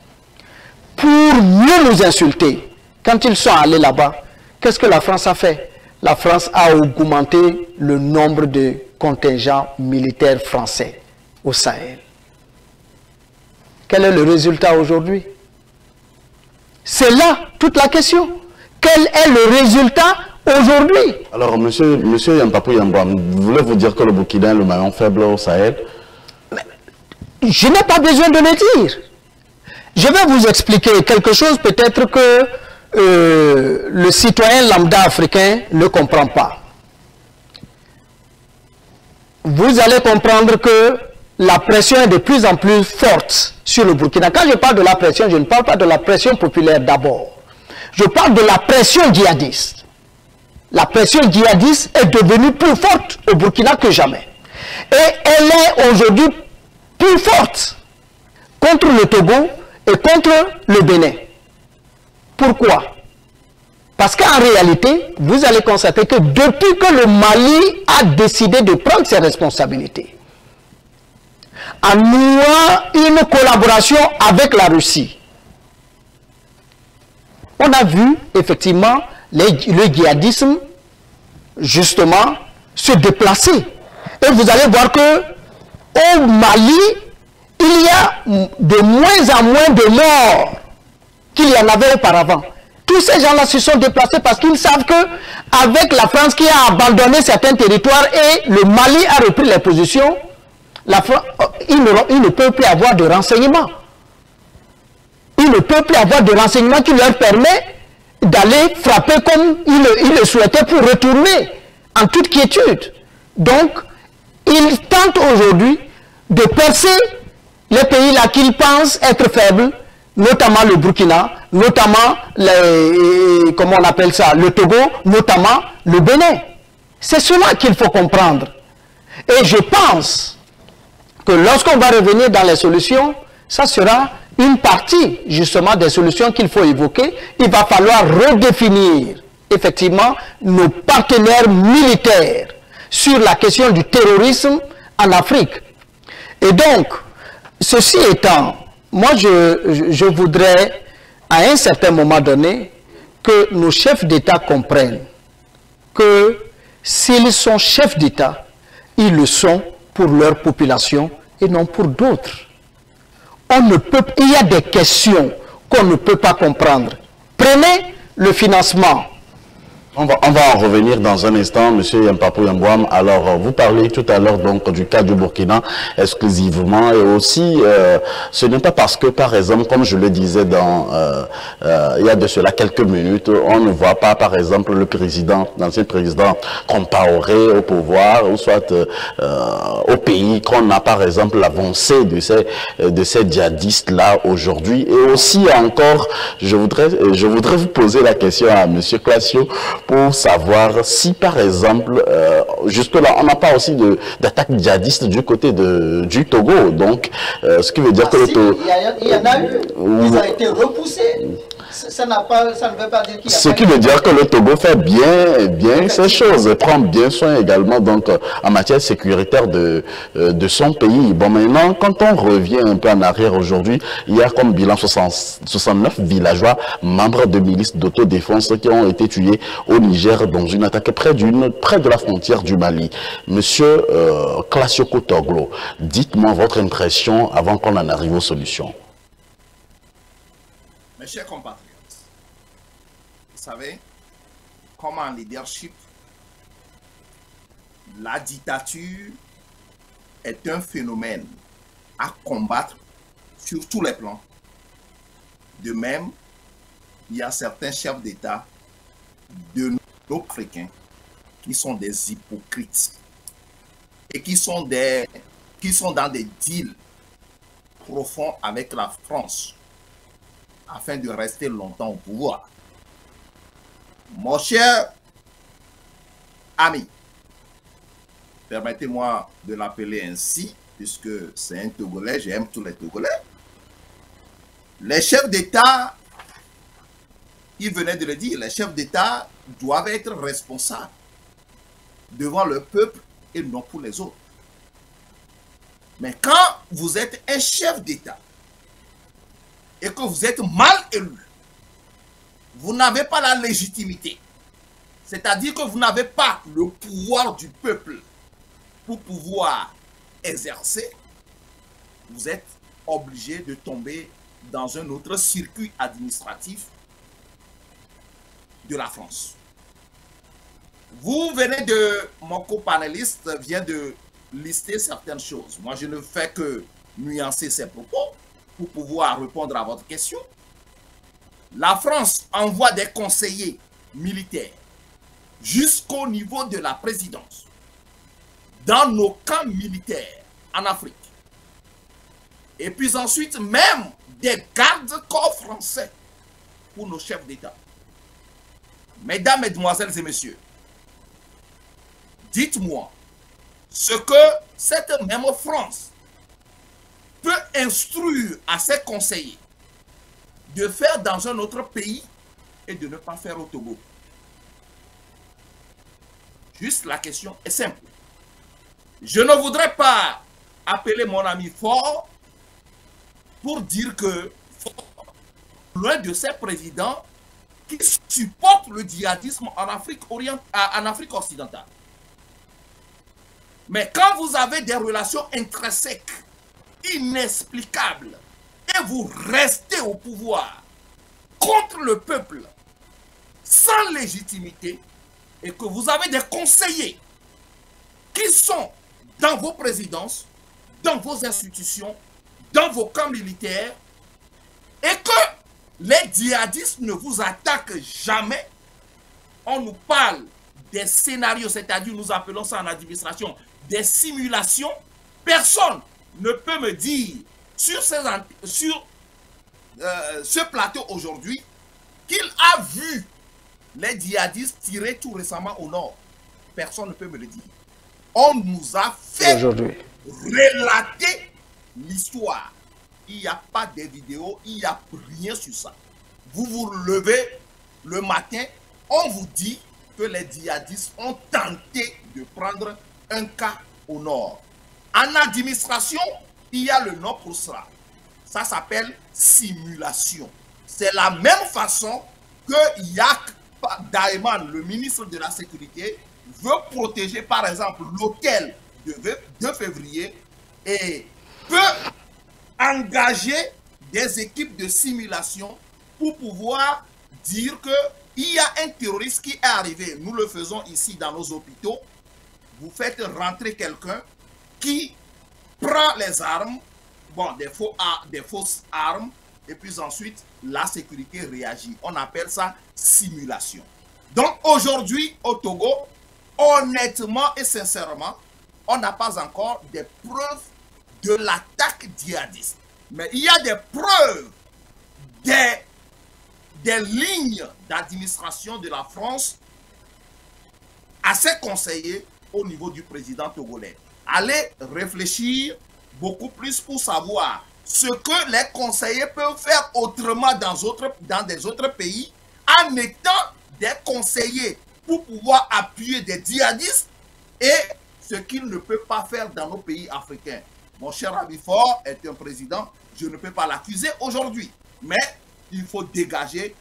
C: pour mieux nous insulter. Quand ils sont allés là-bas, qu'est-ce que la France a fait? La France a augmenté le nombre de contingents militaires français au Sahel. Quel est le résultat aujourd'hui? C'est là toute la question. Quel est le résultat aujourd'hui?
A: Alors, monsieur Yampapou Yamba, voulez-vous dire que le Burkina est le maillon faible au Sahel?
C: Je n'ai pas besoin de le dire. Je vais vous expliquer quelque chose peut-être que le citoyen lambda africain ne comprend pas. Vous allez comprendre que la pression est de plus en plus forte sur le Burkina. Quand je parle de la pression, je ne parle pas de la pression populaire d'abord. Je parle de la pression djihadiste. La pression djihadiste est devenue plus forte au Burkina que jamais. Et elle est aujourd'hui plus forte contre le Togo et contre le Bénin. Pourquoi? Parce qu'en réalité, vous allez constater que depuis que le Mali a décidé de prendre ses responsabilités, en nouant une collaboration avec la Russie, on a vu effectivement le djihadisme justement se déplacer. Et vous allez voir que au Mali, il y a de moins en moins de morts qu'il y en avait auparavant. Tous ces gens-là se sont déplacés parce qu'ils savent que avec la France qui a abandonné certains territoires et le Mali a repris les positions, il ne peut plus avoir de renseignements. Il ne peut plus avoir de renseignements qui leur permet d'aller frapper comme il le souhaitait pour retourner en toute quiétude. Donc, ils tentent aujourd'hui de percer les pays là qu'ils pensent être faibles, notamment le Burkina, notamment comment on appelle ça, le Togo, notamment le Bénin. C'est cela qu'il faut comprendre. Et je pense que lorsqu'on va revenir dans les solutions, ça sera une partie justement des solutions qu'il faut évoquer. Il va falloir redéfinir effectivement nos partenaires militaires sur la question du terrorisme en Afrique. Et donc, ceci étant, moi je voudrais à un certain moment donné que nos chefs d'État comprennent que s'ils sont chefs d'État, ils le sont pour leur population et non pour d'autres. Il y a des questions qu'on ne peut pas comprendre. Prenez le financement
A: On va en revenir dans un instant, Monsieur Yampapou Yambouam. Alors, vous parlez tout à l'heure donc du cas du Burkina exclusivement, et aussi, ce n'est pas parce que, par exemple, comme je le disais il y a de cela quelques minutes, on ne voit pas, par exemple, l'ancien président Compaoré au pouvoir, ou soit au pays, qu'on a, par exemple, l'avancée de ces djihadistes-là aujourd'hui. Et aussi, encore, je voudrais vous poser la question à Monsieur Classio, pour savoir si, par exemple, jusque-là, on n'a pas aussi d'attaques djihadistes du côté du Togo. Donc, ce qui veut dire que le Togo...
D: Il y en a eu, ils ont été repoussés. Ça ne veut pas dire qu'il y a...
A: Ce qui veut dire que le Togo fait bien ces choses, et prend bien soin également donc en matière sécuritaire de son pays. Bon, maintenant, quand on revient un peu en arrière aujourd'hui, il y a comme bilan 69 villageois membres de milices d'autodéfense qui ont été tués au Niger dans une attaque près de la frontière du Mali. Monsieur Classioko Toglo, dites-moi votre impression avant qu'on en arrive aux solutions.
B: Mes chers compatriotes, vous savez, comme en leadership, la dictature est un phénomène à combattre sur tous les plans. De même, il y a certains chefs d'État de nos Africains qui sont des hypocrites et qui sont dans des deals profonds avec la France afin de rester longtemps au pouvoir. Mon cher ami, permettez-moi de l'appeler ainsi, puisque c'est un Togolais, j'aime tous les Togolais. Les chefs d'État, il venait de le dire, les chefs d'État doivent être responsables devant le peuple et non pour les autres. Mais quand vous êtes un chef d'État et que vous êtes mal élu, vous n'avez pas la légitimité. C'est-à-dire que vous n'avez pas le pouvoir du peuple pour pouvoir exercer. Vous êtes obligé de tomber dans un autre circuit administratif de la France. Vous venez de, mon copanéliste vient de lister certaines choses. Moi, je ne fais que nuancer ses propos pour pouvoir répondre à votre question. La France envoie des conseillers militaires jusqu'au niveau de la présidence dans nos camps militaires en Afrique. Et puis ensuite, même des gardes-corps français pour nos chefs d'État. Mesdames, Mesdemoiselles et Messieurs, dites-moi ce que cette même France peut instruire à ses conseillers de faire dans un autre pays et de ne pas faire au Togo. Juste la question est simple. Je ne voudrais pas appeler mon ami Fort pour dire que loin de ces présidents qui supportent le djihadisme en Afrique occidentale. Mais quand vous avez des relations intrinsèques, inexplicables, et vous restez au pouvoir contre le peuple sans légitimité, et que vous avez des conseillers qui sont dans vos présidences, dans vos institutions, dans vos camps militaires, et que les djihadistes ne vous attaquent jamais, on nous parle des scénarios, c'est-à-dire nous appelons ça en administration des simulations. Personne ne peut me dire sur ce plateau aujourd'hui qu'il a vu les djihadistes tirer tout récemment au nord. Personne ne peut me le dire. On nous a fait relater l'histoire. Il n'y a pas de vidéos, il n'y a rien sur ça. Vous vous levez le matin, on vous dit que les djihadistes ont tenté de prendre un cas au nord. En administration, il y a le nom pour ça. Ça s'appelle simulation. C'est la même façon que Yak Daeman, le ministre de la Sécurité, veut protéger par exemple l'hôtel de 2 février et peut engager des équipes de simulation pour pouvoir dire il y a un terroriste qui est arrivé, nous le faisons ici dans nos hôpitaux, vous faites rentrer quelqu'un qui prend les armes, bon, des fausses armes, et puis ensuite, la sécurité réagit. On appelle ça simulation. Donc aujourd'hui, au Togo, honnêtement et sincèrement, on n'a pas encore des preuves de l'attaque djihadiste. Mais il y a des preuves des lignes d'administration de la France assez conseillées au niveau du président togolais. Allez réfléchir beaucoup plus pour savoir ce que les conseillers peuvent faire autrement dans des autres pays en étant des conseillers pour pouvoir appuyer des djihadistes et ce qu'ils ne peuvent pas faire dans nos pays africains. Mon cher ami Faure est un président, je ne peux pas l'accuser aujourd'hui, mais il faut dégager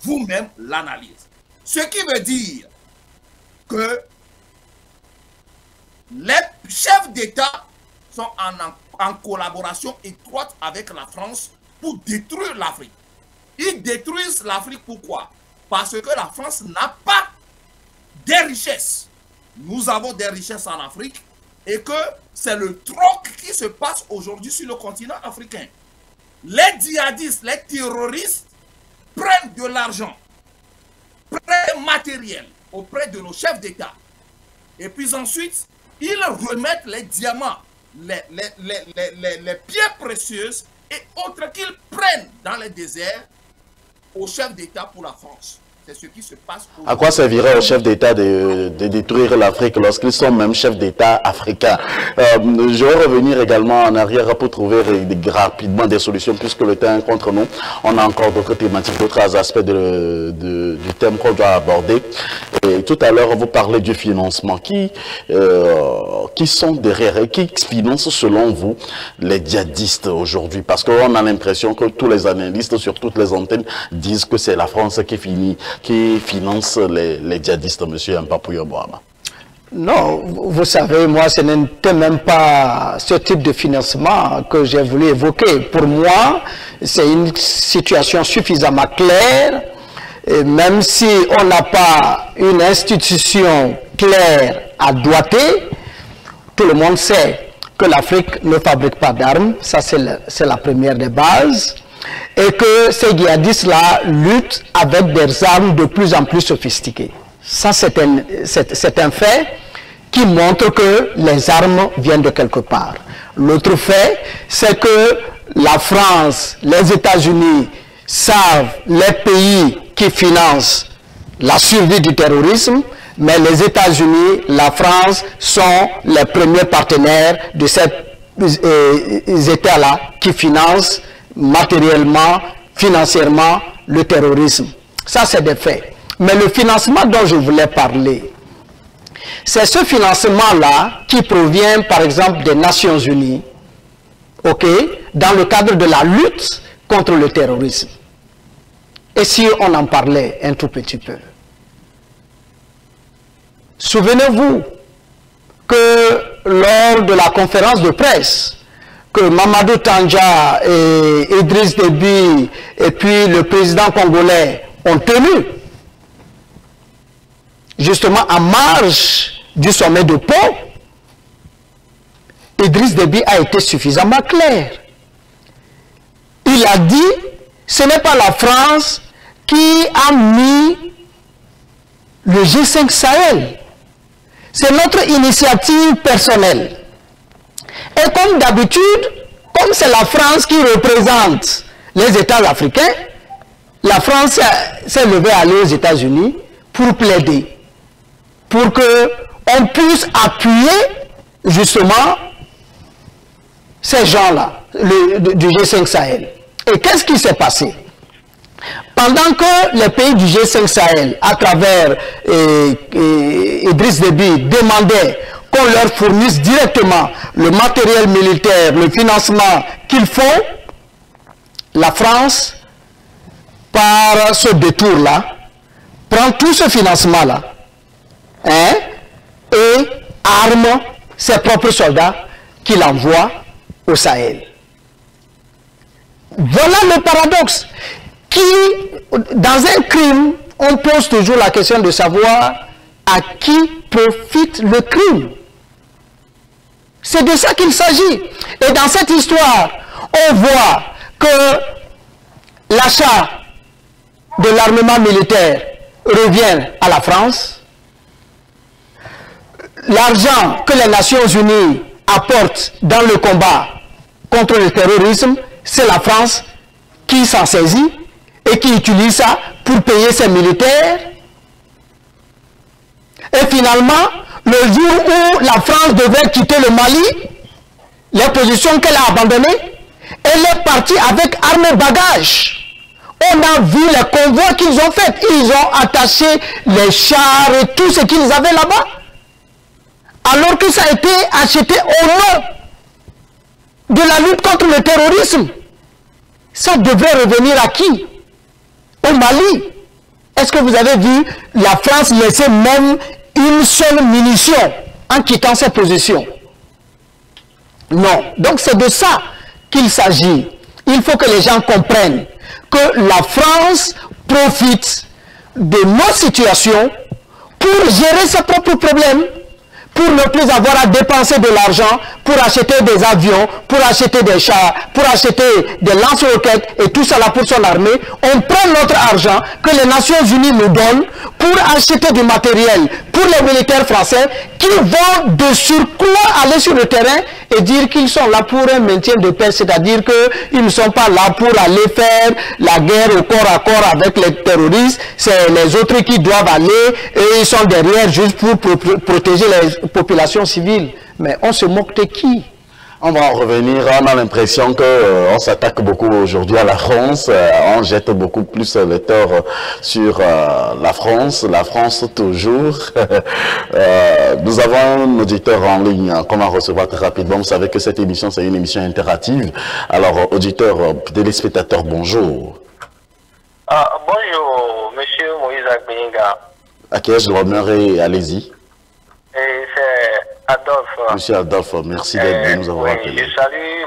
B: vous-même l'analyse. Ce qui veut dire que les chefs d'État sont en collaboration étroite avec la France pour détruire l'Afrique. Ils détruisent l'Afrique pourquoi? Parce que la France n'a pas des richesses. Nous avons des richesses en Afrique et que c'est le troc qui se passe aujourd'hui sur le continent africain. Les djihadistes, les terroristes prennent de l'argent, prennent matériel auprès de nos chefs d'État. Et puis ensuite, ils remettent les diamants, les pierres précieuses et autres qu'ils prennent dans les déserts aux chefs d'État pour la France. C'est ce qui se passe.
A: À quoi servirait aux chefs d'État de détruire l'Afrique lorsqu'ils sont même chefs d'État africains? Je vais revenir également en arrière pour trouver rapidement des solutions puisque le temps est contre nous. On a encore d'autres thématiques, d'autres aspects du thème qu'on doit aborder. Et tout à l'heure, vous parlez du financement. Qui sont derrière et qui finance selon vous les djihadistes aujourd'hui? Parce qu'on a l'impression que tous les analystes sur toutes les antennes disent que c'est la France qui finance les djihadistes, monsieur Mpapouyo Boama.
C: Non, vous savez, moi, ce n'était même pas ce type de financement que j'ai voulu évoquer. Pour moi, c'est une situation suffisamment claire, et même si on n'a pas une institution claire à doiter, tout le monde sait que l'Afrique ne fabrique pas d'armes, ça c'est la première des bases, et que ces djihadistes-là luttent avec des armes de plus en plus sophistiquées. Ça, c'est un fait qui montre que les armes viennent de quelque part. L'autre fait, c'est que la France, les États-Unis savent les pays qui financent la survie du terrorisme, mais les États-Unis, la France sont les premiers partenaires de ces États-là qui financent matériellement, financièrement le terrorisme. Ça, c'est des faits. Mais le financement dont je voulais parler, c'est ce financement-là qui provient, par exemple, des Nations Unies, dans le cadre de la lutte contre le terrorisme. Et si on en parlait un tout petit peu. Souvenez-vous que lors de la conférence de presse que Mamadou Tandja et Idriss Déby et puis le président congolais ont tenu, justement en marge du sommet de Pau, Idriss Déby a été suffisamment clair. Il a dit, ce n'est pas la France qui a mis le G5 Sahel. C'est notre initiative personnelle. Et comme d'habitude, comme c'est la France qui représente les États africains, la France s'est levée à aller aux États-Unis pour plaider, pour qu'on puisse appuyer justement ces gens-là, du G5 Sahel. Et qu'est-ce qui s'est passé? Pendant que les pays du G5 Sahel, à travers Idriss Déby, demandaient qu'on leur fournisse directement le matériel militaire, le financement qu'il faut, la France, par ce détour-là, prend tout ce financement-là et arme ses propres soldats qu'il envoie au Sahel. Voilà le paradoxe qui, dans un crime on pose toujours la question de savoir à qui profite le crime. C'est de ça qu'il s'agit. Et dans cette histoire, on voit que l'achat de l'armement militaire revient à la France. L'argent que les Nations Unies apportent dans le combat contre le terrorisme, c'est la France qui s'en saisit et qui utilise ça pour payer ses militaires. Et finalement, le jour où la France devait quitter le Mali, les positions qu'elle a abandonnées, elle est partie avec armes et bagages. On a vu les convois qu'ils ont faits. Ils ont attaché les chars et tout ce qu'ils avaient là-bas. Alors que ça a été acheté au nom de la lutte contre le terrorisme. Ça devrait revenir à qui? Au Mali. Est-ce que vous avez vu la France laisser même une seule munition en quittant ses positions? Non. Donc c'est de ça qu'il s'agit. Il faut que les gens comprennent que la France profite de nos situations pour gérer ses propres problèmes, pour ne plus avoir à dépenser de l'argent, pour acheter des avions, pour acheter des chars, pour acheter des lance-roquettes et tout cela pour son armée. On prend notre argent que les Nations Unies nous donnent pour acheter du matériel pour les militaires français qui vont de surcroît aller sur le terrain et dire qu'ils sont là pour un maintien de paix, c'est-à-dire qu'ils ne sont pas là pour aller faire la guerre au corps à corps avec les terroristes, c'est les autres qui doivent aller et ils sont derrière juste pour protéger les populations civiles. Mais on se moque de qui?
A: On va en revenir. On a l'impression qu'on s'attaque beaucoup aujourd'hui à la France. On jette beaucoup plus le tort sur la France. La France toujours. Nous avons un auditeur en ligne qu'on va recevoir très rapidement. Vous savez que cette émission, c'est une émission interactive. Alors, auditeur, téléspectateur, bonjour.
E: Bonjour, monsieur Moïse Agbenga.
A: À qui ai-je l'honneur et allez-y.
E: C'est Adolphe.
A: Monsieur Adolphe, merci de nous avoir appelé.
E: Je salue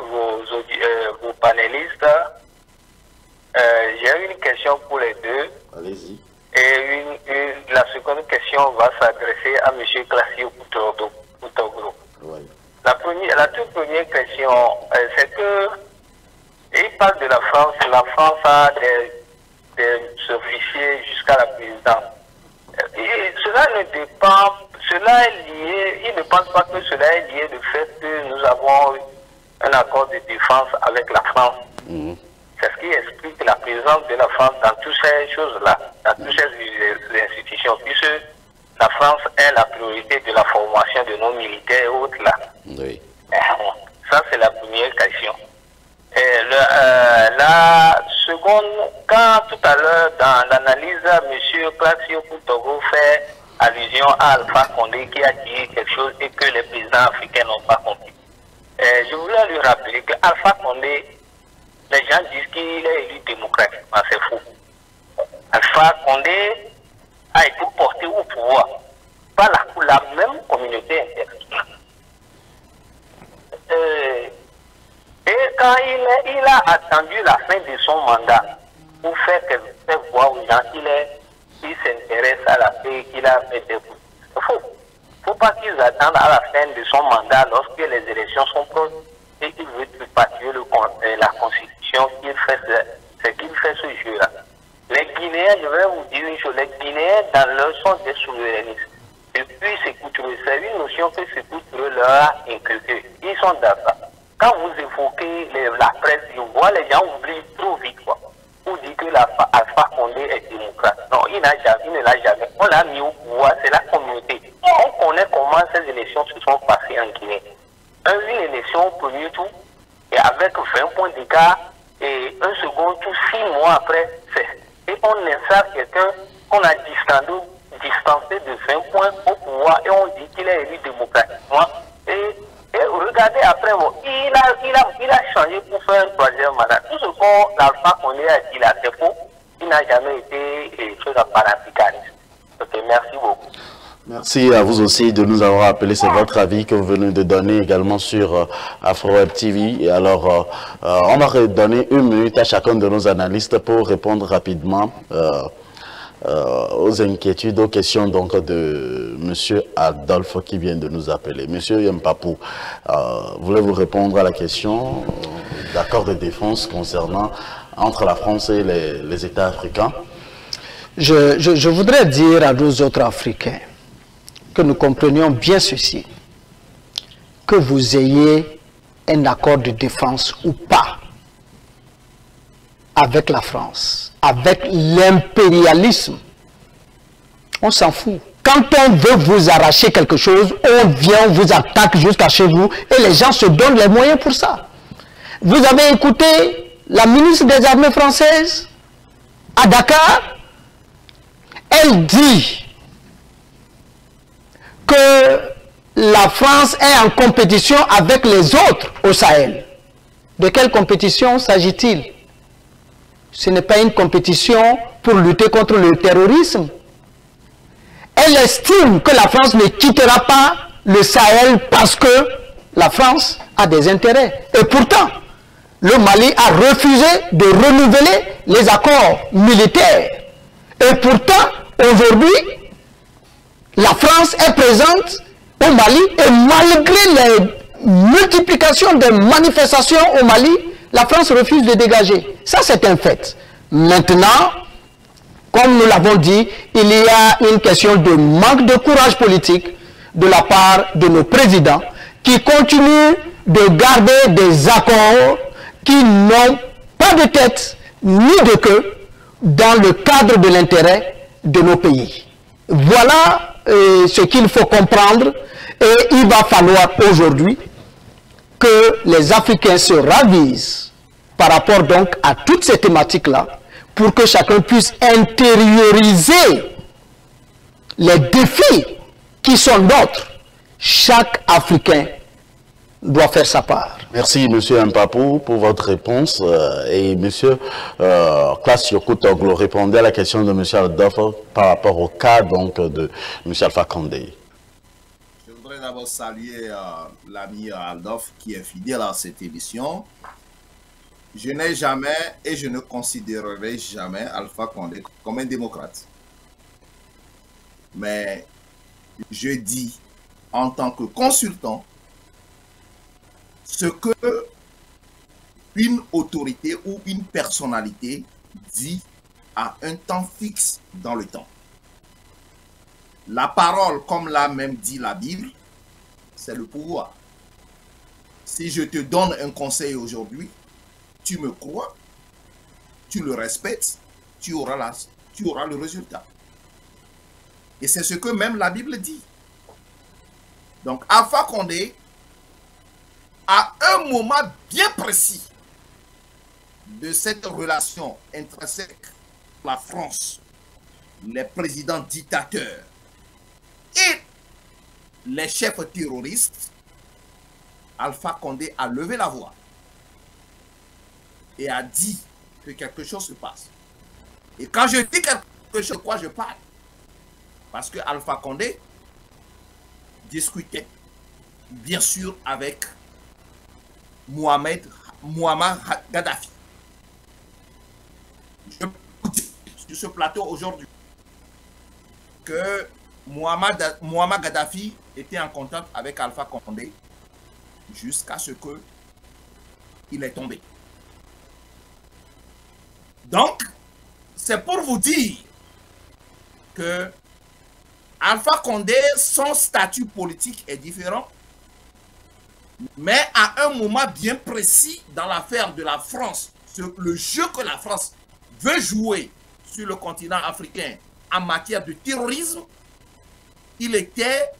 E: vos panélistes. J'ai une question pour les deux.
A: Allez-y.
E: Et la seconde question va s'adresser à monsieur Classio Koutogro.
A: Ouais.
E: La toute première question, c'est que il parle de la France. La France a des officiers jusqu'à la présidence. Et cela ne dépend, cela est lié, il ne pense pas que cela est lié du fait que nous avons un accord de défense avec la France. C'est ce qui explique la présence de la France dans toutes ces choses-là, dans toutes ces institutions, puisque la France est la priorité de la formation de nos militaires et autres là.
A: Oui.
E: Ça, c'est la première question. Et la seconde, quand tout à l'heure, dans l'analyse, M. Classio Koutogro fait allusion à Alpha Condé qui a dit quelque chose et que les présidents africains n'ont pas compris. Je voulais lui rappeler que Alpha Condé, les gens disent qu'il est élu démocratiquement, c'est faux. Alpha Condé a été porté au pouvoir par la même communauté internationale. Et quand il a attendu la fin de son mandat pour faire voir aux gens qu'il s'intéresse à la paix, qu'il a fait des coups. Il ne faut pas qu'ils attendent à la fin de son mandat lorsque les élections sont proches et qu'il veut tripatouiller la constitution c'est qu'il fait ce jeu-là. Les Guinéens, je vais vous dire une chose, les Guinéens dans leur sont des souverainistes. Depuis Sékou Touré, c'est une notion que Sékou Touré leur a inculquée. Ils sont dans ça. Quand vous évoquez la presse, je vois les gens oublient trop vite, quoi. Vous dites que Alpha Condé est démocrate. Non, il ne l'a jamais. On l'a mis au pouvoir, c'est la communauté. On connaît comment ces élections se sont passées en Guinée. Une élection au premier tour, et avec 20 points d'écart, et un second tour, 6 mois après, et on installe quelqu'un qu'on a distancé de 20 points au pouvoir, et on dit qu'il est élu démocratiquement. Et regardez après, il a changé pour faire un troisième mandat. Tout ce qu'on l'Alpha Condé a dit là, c'est faux. Il n'a jamais été chose panafricaniste. Ok, merci beaucoup.
A: Merci à vous aussi de nous avoir appelé. C'est votre avis que vous venez de donner également sur AfroWeb TV. Et alors, on va redonner 1 minute à chacun de nos analystes pour répondre rapidement aux inquiétudes, aux questions donc de M. Adolphe qui vient de nous appeler. M. Yampapou, voulez-vous répondre à la question d'accord de défense concernant entre la France et les États africains?
C: Je voudrais dire à nos autres Africains que nous comprenions bien ceci, que vous ayez un accord de défense ou pas avec la France, avec l'impérialisme, on s'en fout. Quand on veut vous arracher quelque chose, on vient, on vous attaque jusqu'à chez vous et les gens se donnent les moyens pour ça. Vous avez écouté la ministre des Armées françaises à Dakar, elle dit que la France est en compétition avec les autres au Sahel. De quelle compétition s'agit-il? Ce n'est pas une compétition pour lutter contre le terrorisme. Elle estime que la France ne quittera pas le Sahel parce que la France a des intérêts. Et pourtant, le Mali a refusé de renouveler les accords militaires. Et pourtant, aujourd'hui, la France est présente au Mali et malgré les multiplications de manifestations au Mali, la France refuse de dégager. Ça, c'est un fait. Maintenant, comme nous l'avons dit, il y a une question de manque de courage politique de la part de nos présidents qui continuent de garder des accords qui n'ont pas de tête ni de queue dans le cadre de l'intérêt de nos pays. Voilà ce qu'il faut comprendre et il va falloir aujourd'hui que les Africains se ravisent par rapport donc à toutes ces thématiques-là pour que chacun puisse intérioriser les défis qui sont nôtres. Chaque Africain doit faire sa part.
A: Merci M. Yampapou pour votre réponse et M. Classio Koutoglo répondait à la question de M. Adolphe par rapport au cas donc de M. Alpha Condé.
B: Je voudrais d'abord saluer l'ami Adolphe qui est fidèle à cette émission. Je n'ai jamais et je ne considérerai jamais Alpha Condé comme un démocrate. Mais je dis en tant que consultant ce que une autorité ou une personnalité dit à un temps fixe dans le temps. La parole, comme l'a même dit la Bible, c'est le pouvoir. Si je te donne un conseil aujourd'hui, tu me crois, tu le respectes, tu auras le résultat. Et c'est ce que même la Bible dit. Donc, Alpha Condé, à un moment bien précis de cette relation intrinsèque, la France, les présidents dictateurs et les chefs terroristes, Alpha Condé a levé la voix et a dit que quelque chose se passe. Et quand je dis quelque chose, de quoi je parle? Parce que Alpha Condé discutait, bien sûr, avec Muammar Gaddafi. Je vous dis sur ce plateau aujourd'hui que Muammar Gaddafi était en contact avec Alpha Condé jusqu'à ce qu'il est tombé. Donc, c'est pour vous dire que Alpha Condé, son statut politique est différent, mais à un moment bien précis dans l'affaire de la France, le jeu que la France veut jouer sur le continent africain en matière de terrorisme, il était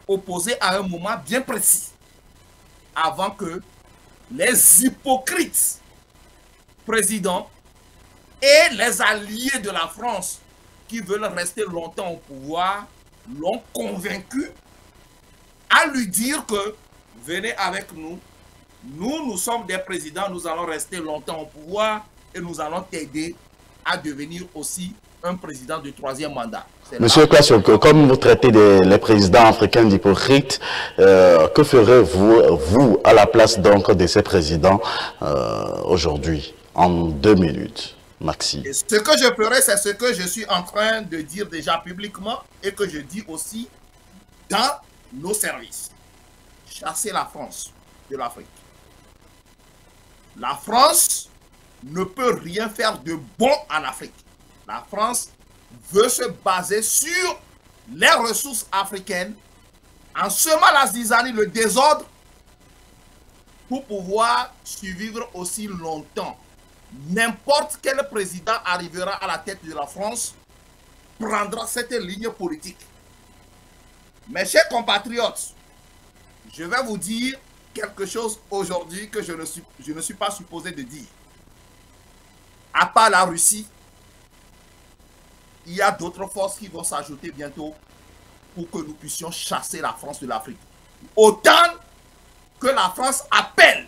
B: opposé à un moment bien précis, avant que les hypocrites présidents et les alliés de la France qui veulent rester longtemps au pouvoir l'ont convaincu à lui dire que venez avec nous, nous sommes des présidents, nous allons rester longtemps au pouvoir et nous allons t'aider à devenir aussi un président de troisième mandat.
A: Monsieur Classio, comme vous traitez les présidents africains d'hypocrites, que ferez-vous à la place donc de ces présidents aujourd'hui, en 2 minutes? Maxi.
B: Et ce que je ferai, c'est ce que je suis en train de dire déjà publiquement et que je dis aussi dans nos services. Chasser la France de l'Afrique. La France ne peut rien faire de bon en Afrique. La France veut se baser sur les ressources africaines en semant la zizanie, le désordre, pour pouvoir survivre aussi longtemps. N'importe quel président arrivera à la tête de la France prendra cette ligne politique. Mes chers compatriotes, je vais vous dire quelque chose aujourd'hui que je ne suis pas supposé de dire. À part la Russie, il y a d'autres forces qui vont s'ajouter bientôt pour que nous puissions chasser la France de l'Afrique. Autant que la France appelle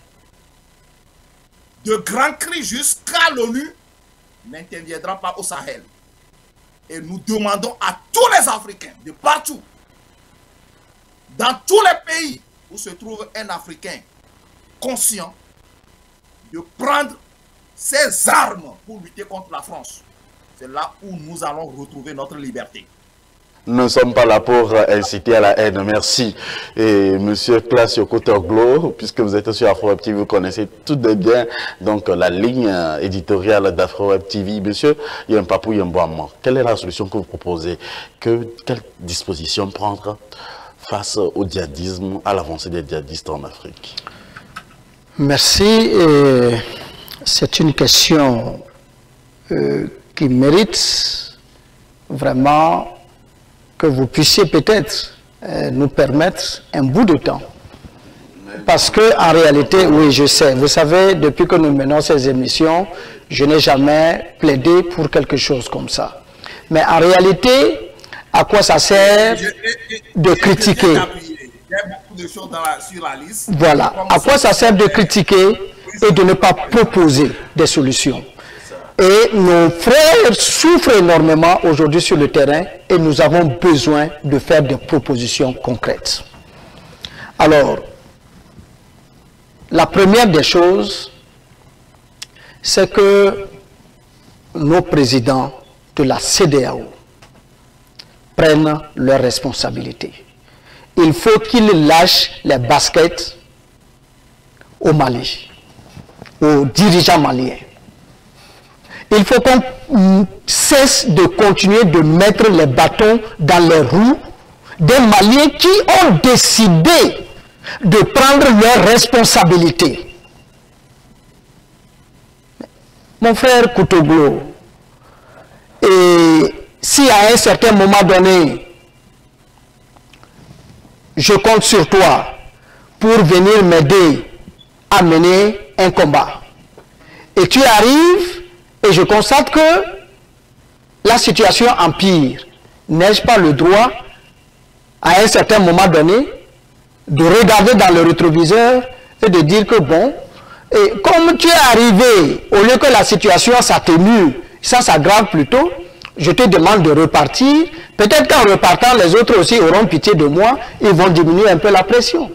B: de grands cris jusqu'à l'ONU, n'interviendra pas au Sahel. Et nous demandons à tous les Africains, de partout, dans tous les pays où se trouve un Africain conscient, de prendre ses armes pour lutter contre la France. C'est là où nous allons retrouver notre liberté.
A: Nous ne sommes pas là pour inciter à la haine. Merci. Et monsieur Classio Kotoglo, puisque vous êtes sur Afro Web TV, vous connaissez tout de bien donc la ligne éditoriale d'Afro Web TV. Monsieur Yampapou Yambouama, quelle est la solution que vous proposez? Quelle disposition prendre face au djihadisme, à l'avancée des djihadistes en Afrique?
C: Merci. C'est une question qui mérite vraiment que vous puissiez peut-être nous permettre un bout de temps. Parce que en réalité, oui, je sais, vous savez, depuis que nous menons ces émissions, je n'ai jamais plaidé pour quelque chose comme ça. Mais en réalité, à quoi ça sert de critiquer? Voilà, à quoi ça sert de critiquer et de ne pas proposer des solutions? Et nos frères souffrent énormément aujourd'hui sur le terrain et nous avons besoin de faire des propositions concrètes. Alors, la première des choses, c'est que nos présidents de la CEDEAO prennent leurs responsabilités. Il faut qu'ils lâchent les baskets au Mali, aux dirigeants maliens. Il faut qu'on cesse de continuer de mettre les bâtons dans les roues des Maliens qui ont décidé de prendre leurs responsabilités. Mon frère Kotoglo, et si à un certain moment donné, je compte sur toi pour venir m'aider à mener un combat, et tu arrives, et je constate que la situation empire, n'ai-je pas le droit, à un certain moment donné, de regarder dans le rétroviseur et de dire que bon, et comme tu es arrivé, au lieu que la situation s'atténue, ça s'aggrave plutôt, je te demande de repartir. Peut-être qu'en repartant, les autres aussi auront pitié de moi, ils vont diminuer un peu la pression.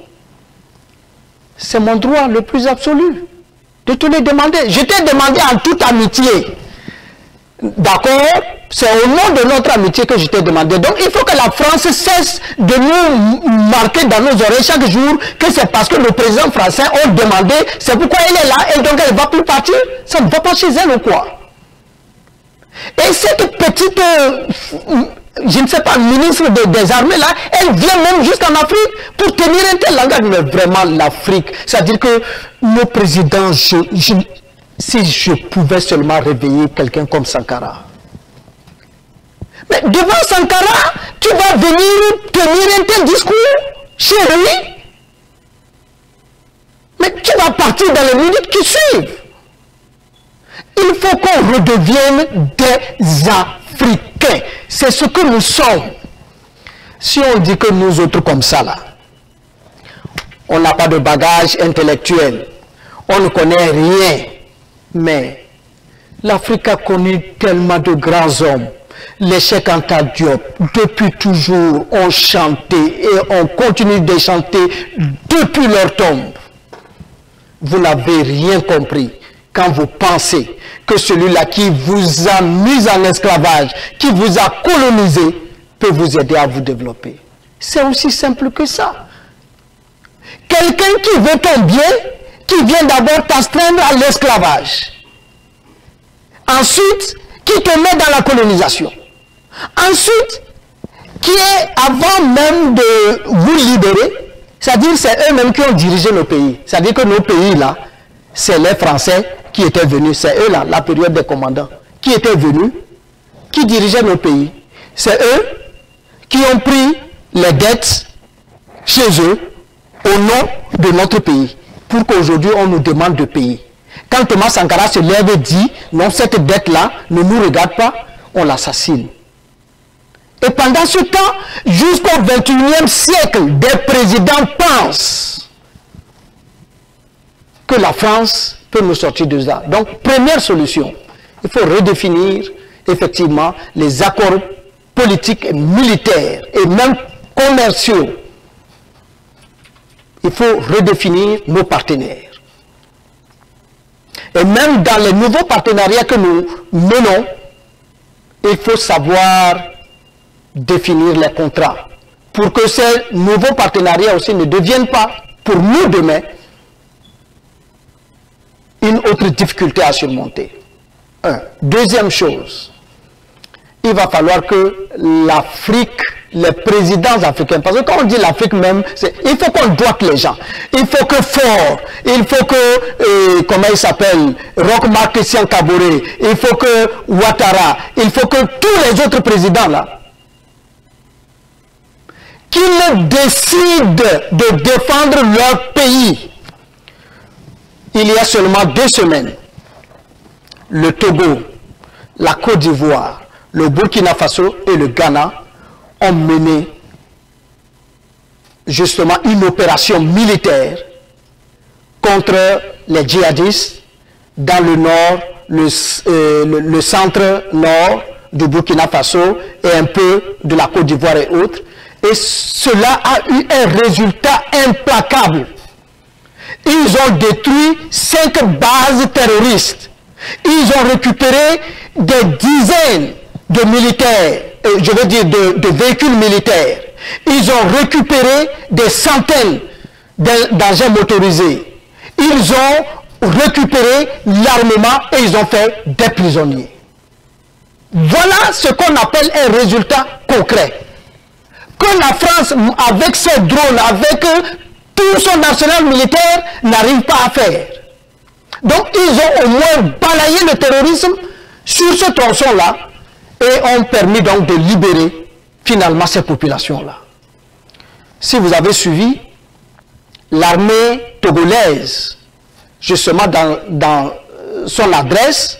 C: C'est mon droit le plus absolu de te le demander. Je t'ai demandé en toute amitié. D'accord? C'est au nom de notre amitié que je t'ai demandé. Donc il faut que la France cesse de nous marquer dans nos oreilles chaque jour que c'est parce que le président français a demandé, c'est pourquoi elle est là et donc elle ne va plus partir. Ça ne va pas chez elle ou quoi? Et cette petite, je ne sais pas, ministre des armées là, elle vient même jusqu'en Afrique pour tenir un tel langage. Mais vraiment l'Afrique, c'est-à-dire que nos présidents, si je pouvais seulement réveiller quelqu'un comme Sankara. Mais devant Sankara, tu vas venir tenir un tel discours chez lui. Mais tu vas partir dans les minutes qui suivent. Il faut qu'on redevienne des Africains. C'est ce que nous sommes. Si on dit que nous autres comme ça là, on n'a pas de bagage intellectuel, on ne connaît rien. Mais l'Afrique a connu tellement de grands hommes. Les Cheikh Anta Diop, depuis toujours, ont chanté et on continue de chanter depuis leur tombe. Vous n'avez rien compris. quand vous pensez que celui-là qui vous a mis en esclavage, qui vous a colonisé, peut vous aider à vous développer. C'est aussi simple que ça. Quelqu'un qui veut ton bien, qui vient d'abord t'astreindre à l'esclavage. Ensuite, qui te met dans la colonisation. Ensuite, qui est avant même de vous libérer, c'est-à-dire c'est eux-mêmes qui ont dirigé nos pays. C'est-à-dire que nos pays là, c'est les Français qui étaient venus, c'est eux là, la période des commandants, qui étaient venus, qui dirigeaient nos pays. C'est eux qui ont pris les dettes chez eux au nom de notre pays, pour qu'aujourd'hui on nous demande de payer. Quand Thomas Sankara se lève et dit, non, cette dette-là ne nous regarde pas, on l'assassine. Et pendant ce temps, jusqu'au XXIe siècle, des présidents pensent que la France peut nous sortir de ça. Donc, première solution, il faut redéfinir effectivement les accords politiques et militaires et même commerciaux. Il faut redéfinir nos partenaires. Et même dans les nouveaux partenariats que nous menons, il faut savoir définir les contrats pour que ces nouveaux partenariats aussi ne deviennent pas, pour nous demain, une autre difficulté à surmonter. Deuxième chose, il va falloir que l'Afrique, les présidents africains, parce que quand on dit l'Afrique même, il faut qu'on doite les gens. Il faut que Faure, il faut que, comment il s'appelle, Roch-Marc Christian Kaboré, il faut que Ouattara, il faut que tous les autres présidents là, qu'ils décident de défendre leur pays. Il y a seulement 2 semaines, le Togo, la Côte d'Ivoire, le Burkina Faso et le Ghana ont mené justement une opération militaire contre les djihadistes dans le nord, le centre-nord du Burkina Faso et un peu de la Côte d'Ivoire et autres. Et cela a eu un résultat implacable. Ils ont détruit 5 bases terroristes. Ils ont récupéré des dizaines de militaires, je veux dire de véhicules militaires. Ils ont récupéré des centaines d'engins motorisés. Ils ont récupéré l'armement et ils ont fait des prisonniers. Voilà ce qu'on appelle un résultat concret. Que la France, avec ses drones, avec tout son arsenal militaire, n'arrive pas à faire. Donc, ils ont au moins balayé le terrorisme sur ce tronçon-là et ont permis donc de libérer finalement ces populations-là. Si vous avez suivi, l'armée togolaise, justement dans son adresse,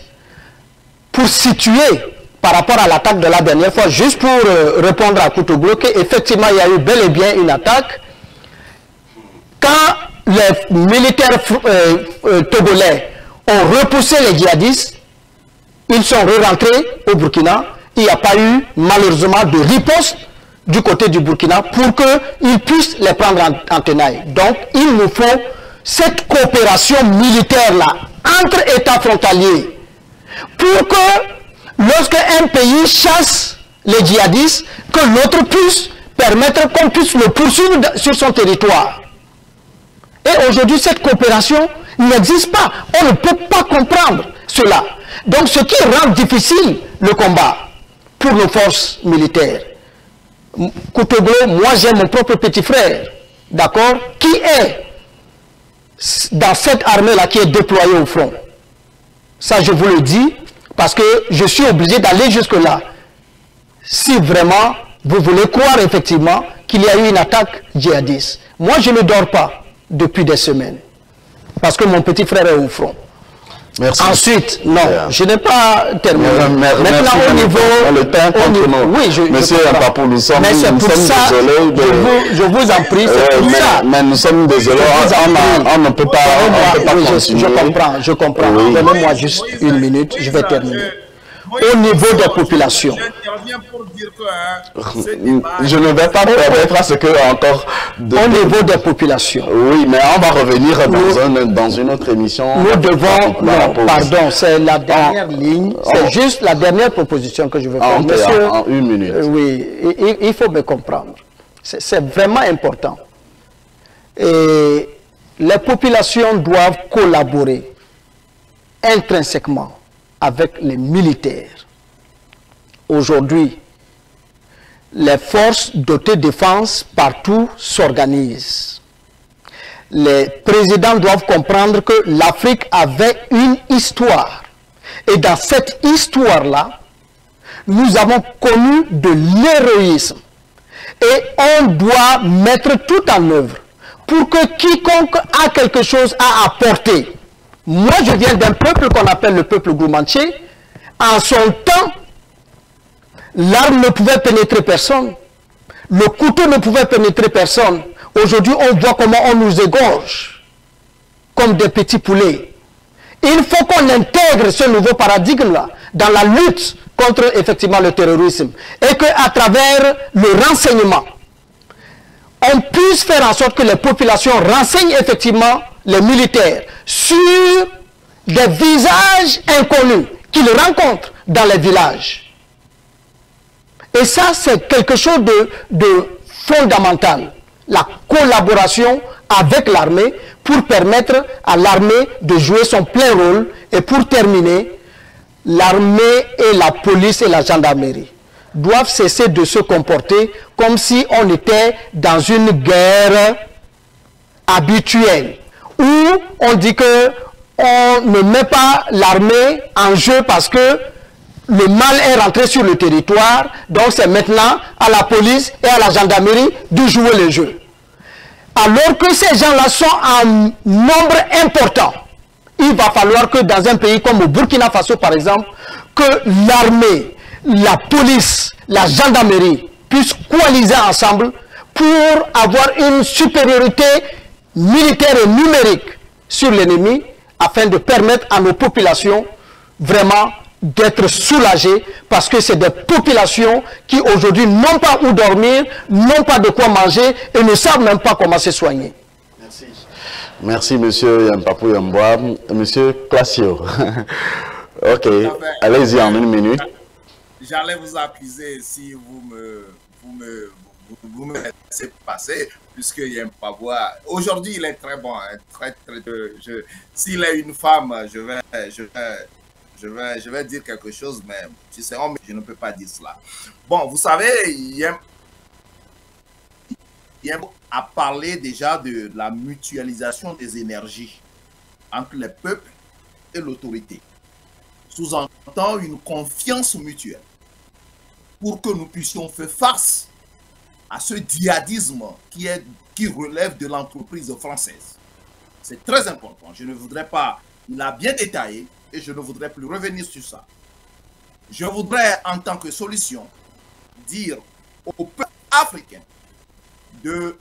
C: pour situer par rapport à l'attaque de la dernière fois, juste pour répondre à Koutoglo, qu'effectivement il y a eu bel et bien une attaque, quand les militaires togolais ont repoussé les djihadistes, ils sont re-rentrés au Burkina. Il n'y a pas eu malheureusement de riposte du côté du Burkina pour qu'ils puissent les prendre en tenaille. Donc il nous faut cette coopération militaire-là entre États frontaliers pour que lorsque un pays chasse les djihadistes, que l'autre puisse permettre qu'on puisse le poursuivre sur son territoire. Et aujourd'hui, cette coopération n'existe pas. On ne peut pas comprendre cela. Donc, ce qui rend difficile le combat pour nos forces militaires. Koutoglo, moi j'ai mon propre petit frère, d'accord, qui est dans cette armée-là qui est déployée au front. Ça, je vous le dis, parce que je suis obligé d'aller jusque-là. Si vraiment vous voulez croire effectivement qu'il y a eu une attaque djihadiste. Moi, je ne dors pas depuis des semaines. Parce que mon petit frère est au front.
A: Merci.
C: Ensuite, non, je n'ai pas terminé. Maintenant, au niveau...
A: Le temps contre nous.
C: Oui,
A: Monsieur Mpapou, nous sommes désolés.
C: Je vous en prie, c'est pour ça.
A: Mais nous sommes désolés, on ne peut pas continuer.
C: Je comprends. Oui. Donnez-moi juste une minute, je vais terminer. Au niveau des populations.
B: J'interviens pour dire dire que ce débat...
A: Je ne vais pas permettre à ce que encore...
C: Au niveau des populations.
A: Oui, mais on va revenir dans une autre émission.
C: Nous devons... Non, pardon, c'est la dernière ligne. C'est juste la dernière proposition que je veux faire. Monsieur,
A: en une minute.
C: Oui, il faut me comprendre. C'est vraiment important. Et les populations doivent collaborer intrinsèquement avec les militaires. Aujourd'hui, les forces d'autodéfense partout s'organisent. Les présidents doivent comprendre que l'Afrique avait une histoire. Et dans cette histoire-là, nous avons connu de l'héroïsme. Et on doit mettre tout en œuvre pour que quiconque a quelque chose à apporter. Moi, je viens d'un peuple qu'on appelle le peuple Goumanché. En son temps, l'arme ne pouvait pénétrer personne. Le couteau ne pouvait pénétrer personne. Aujourd'hui, on voit comment on nous égorge comme des petits poulets. Il faut qu'on intègre ce nouveau paradigme-là dans la lutte contre effectivement le terrorisme. Et qu'à travers le renseignement, on puisse faire en sorte que les populations renseignent effectivement les militaires sur des visages inconnus qu'ils rencontrent dans les villages. Et ça, c'est quelque chose de fondamental. La collaboration avec l'armée pour permettre à l'armée de jouer son plein rôle. Et pour terminer, l'armée et la police et la gendarmerie doivent cesser de se comporter comme si on était dans une guerre habituelle, où on dit que on ne met pas l'armée en jeu parce que le mal est rentré sur le territoire, donc c'est maintenant à la police et à la gendarmerie de jouer le jeu. Alors que ces gens-là sont en nombre important, il va falloir que dans un pays comme au Burkina Faso par exemple, que l'armée, la police, la gendarmerie puissent coaliser ensemble pour avoir une supériorité militaire et numérique sur l'ennemi afin de permettre à nos populations vraiment d'être soulagées parce que c'est des populations qui aujourd'hui n'ont pas où dormir, n'ont pas de quoi manger et ne savent même pas comment se soigner.
A: Merci. Merci, monsieur Yampapou Yamboua. Monsieur Classio. Ok, allez-y en une minute.
B: J'allais vous accuser si vous me laissez passer, puisque Yampapou, aujourd'hui il est très bon, hein, s'il est une femme, je vais dire quelque chose, mais tu sais, je ne peux pas dire cela. Bon, vous savez, Yampapou a parlé déjà de la mutualisation des énergies entre les peuples et l'autorité. Sous-entend une confiance mutuelle pour que nous puissions faire face à ce djihadisme qui relève de l'entreprise française. C'est très important. Je ne voudrais pas, il a bien détaillé et je ne voudrais plus revenir sur ça. Je voudrais, en tant que solution, dire au peuple africain de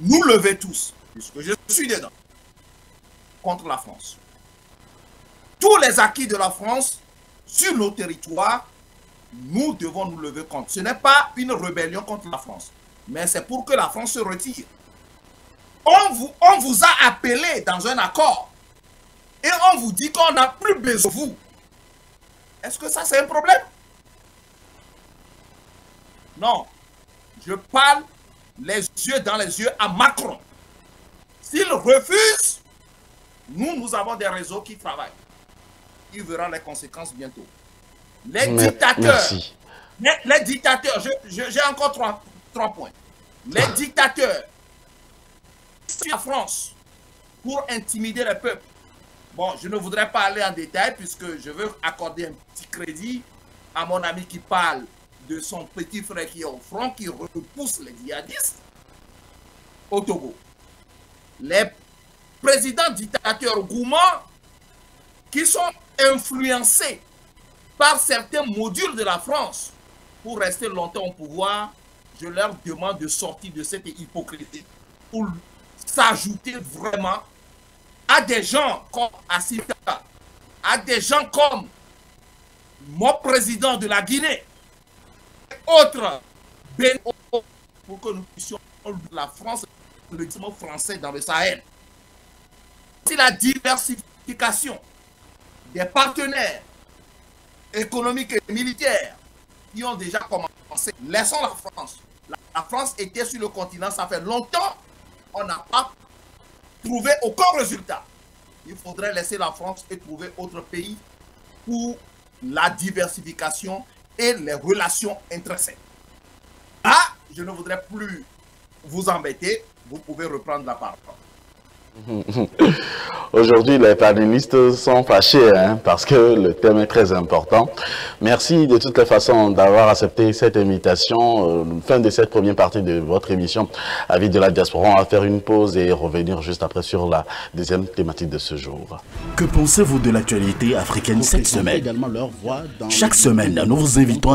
B: nous lever tous, puisque je suis dedans, contre la France. Tous les acquis de la France sur nos territoires, nous devons nous lever contre. Ce n'est pas une rébellion contre la France, mais c'est pour que la France se retire. On vous a appelé dans un accord et on vous dit qu'on n'a plus besoin de vous. Est-ce que ça c'est un problème? Non. Je parle les yeux dans les yeux à Macron. S'il refuse, nous avons des réseaux qui travaillent. Il verra les conséquences bientôt. Les dictateurs, les dictateurs, j'ai encore trois points. Les dictateurs, la France, pour intimider le peuple. Bon, je ne voudrais pas aller en détail puisque je veux accorder un petit crédit à mon ami qui parle de son petit frère qui est au front, qui repousse les djihadistes au Togo. Les présidents dictateurs gourmands qui sont influencés par certains modules de la France pour rester longtemps au pouvoir, je leur demande de sortir de cette hypocrisie pour s'ajouter vraiment à des gens comme Assita, à des gens comme mon président de la Guinée, autres bénéfices pour que nous puissions la France, le développement français dans le Sahel. C'est la diversification des partenaires économiques et militaires qui ont déjà commencé. Laissons la France. La France était sur le continent, ça fait longtemps. On n'a pas trouvé aucun résultat. Il faudrait laisser la France et trouver autre pays pour la diversification et les relations intrinsèques. Ah, je ne voudrais plus vous embêter. Vous pouvez reprendre la parole.
A: Aujourd'hui, les panélistes sont fâchés parce que le thème est très important. Merci de toutes les façons d'avoir accepté cette invitation. Fin de cette première partie de votre émission Avis de la diaspora. On va faire une pause et revenir juste après sur la deuxième thématique de ce jour.
F: Que pensez-vous de l'actualité africaine cette semaine? Chaque semaine, nous vous invitons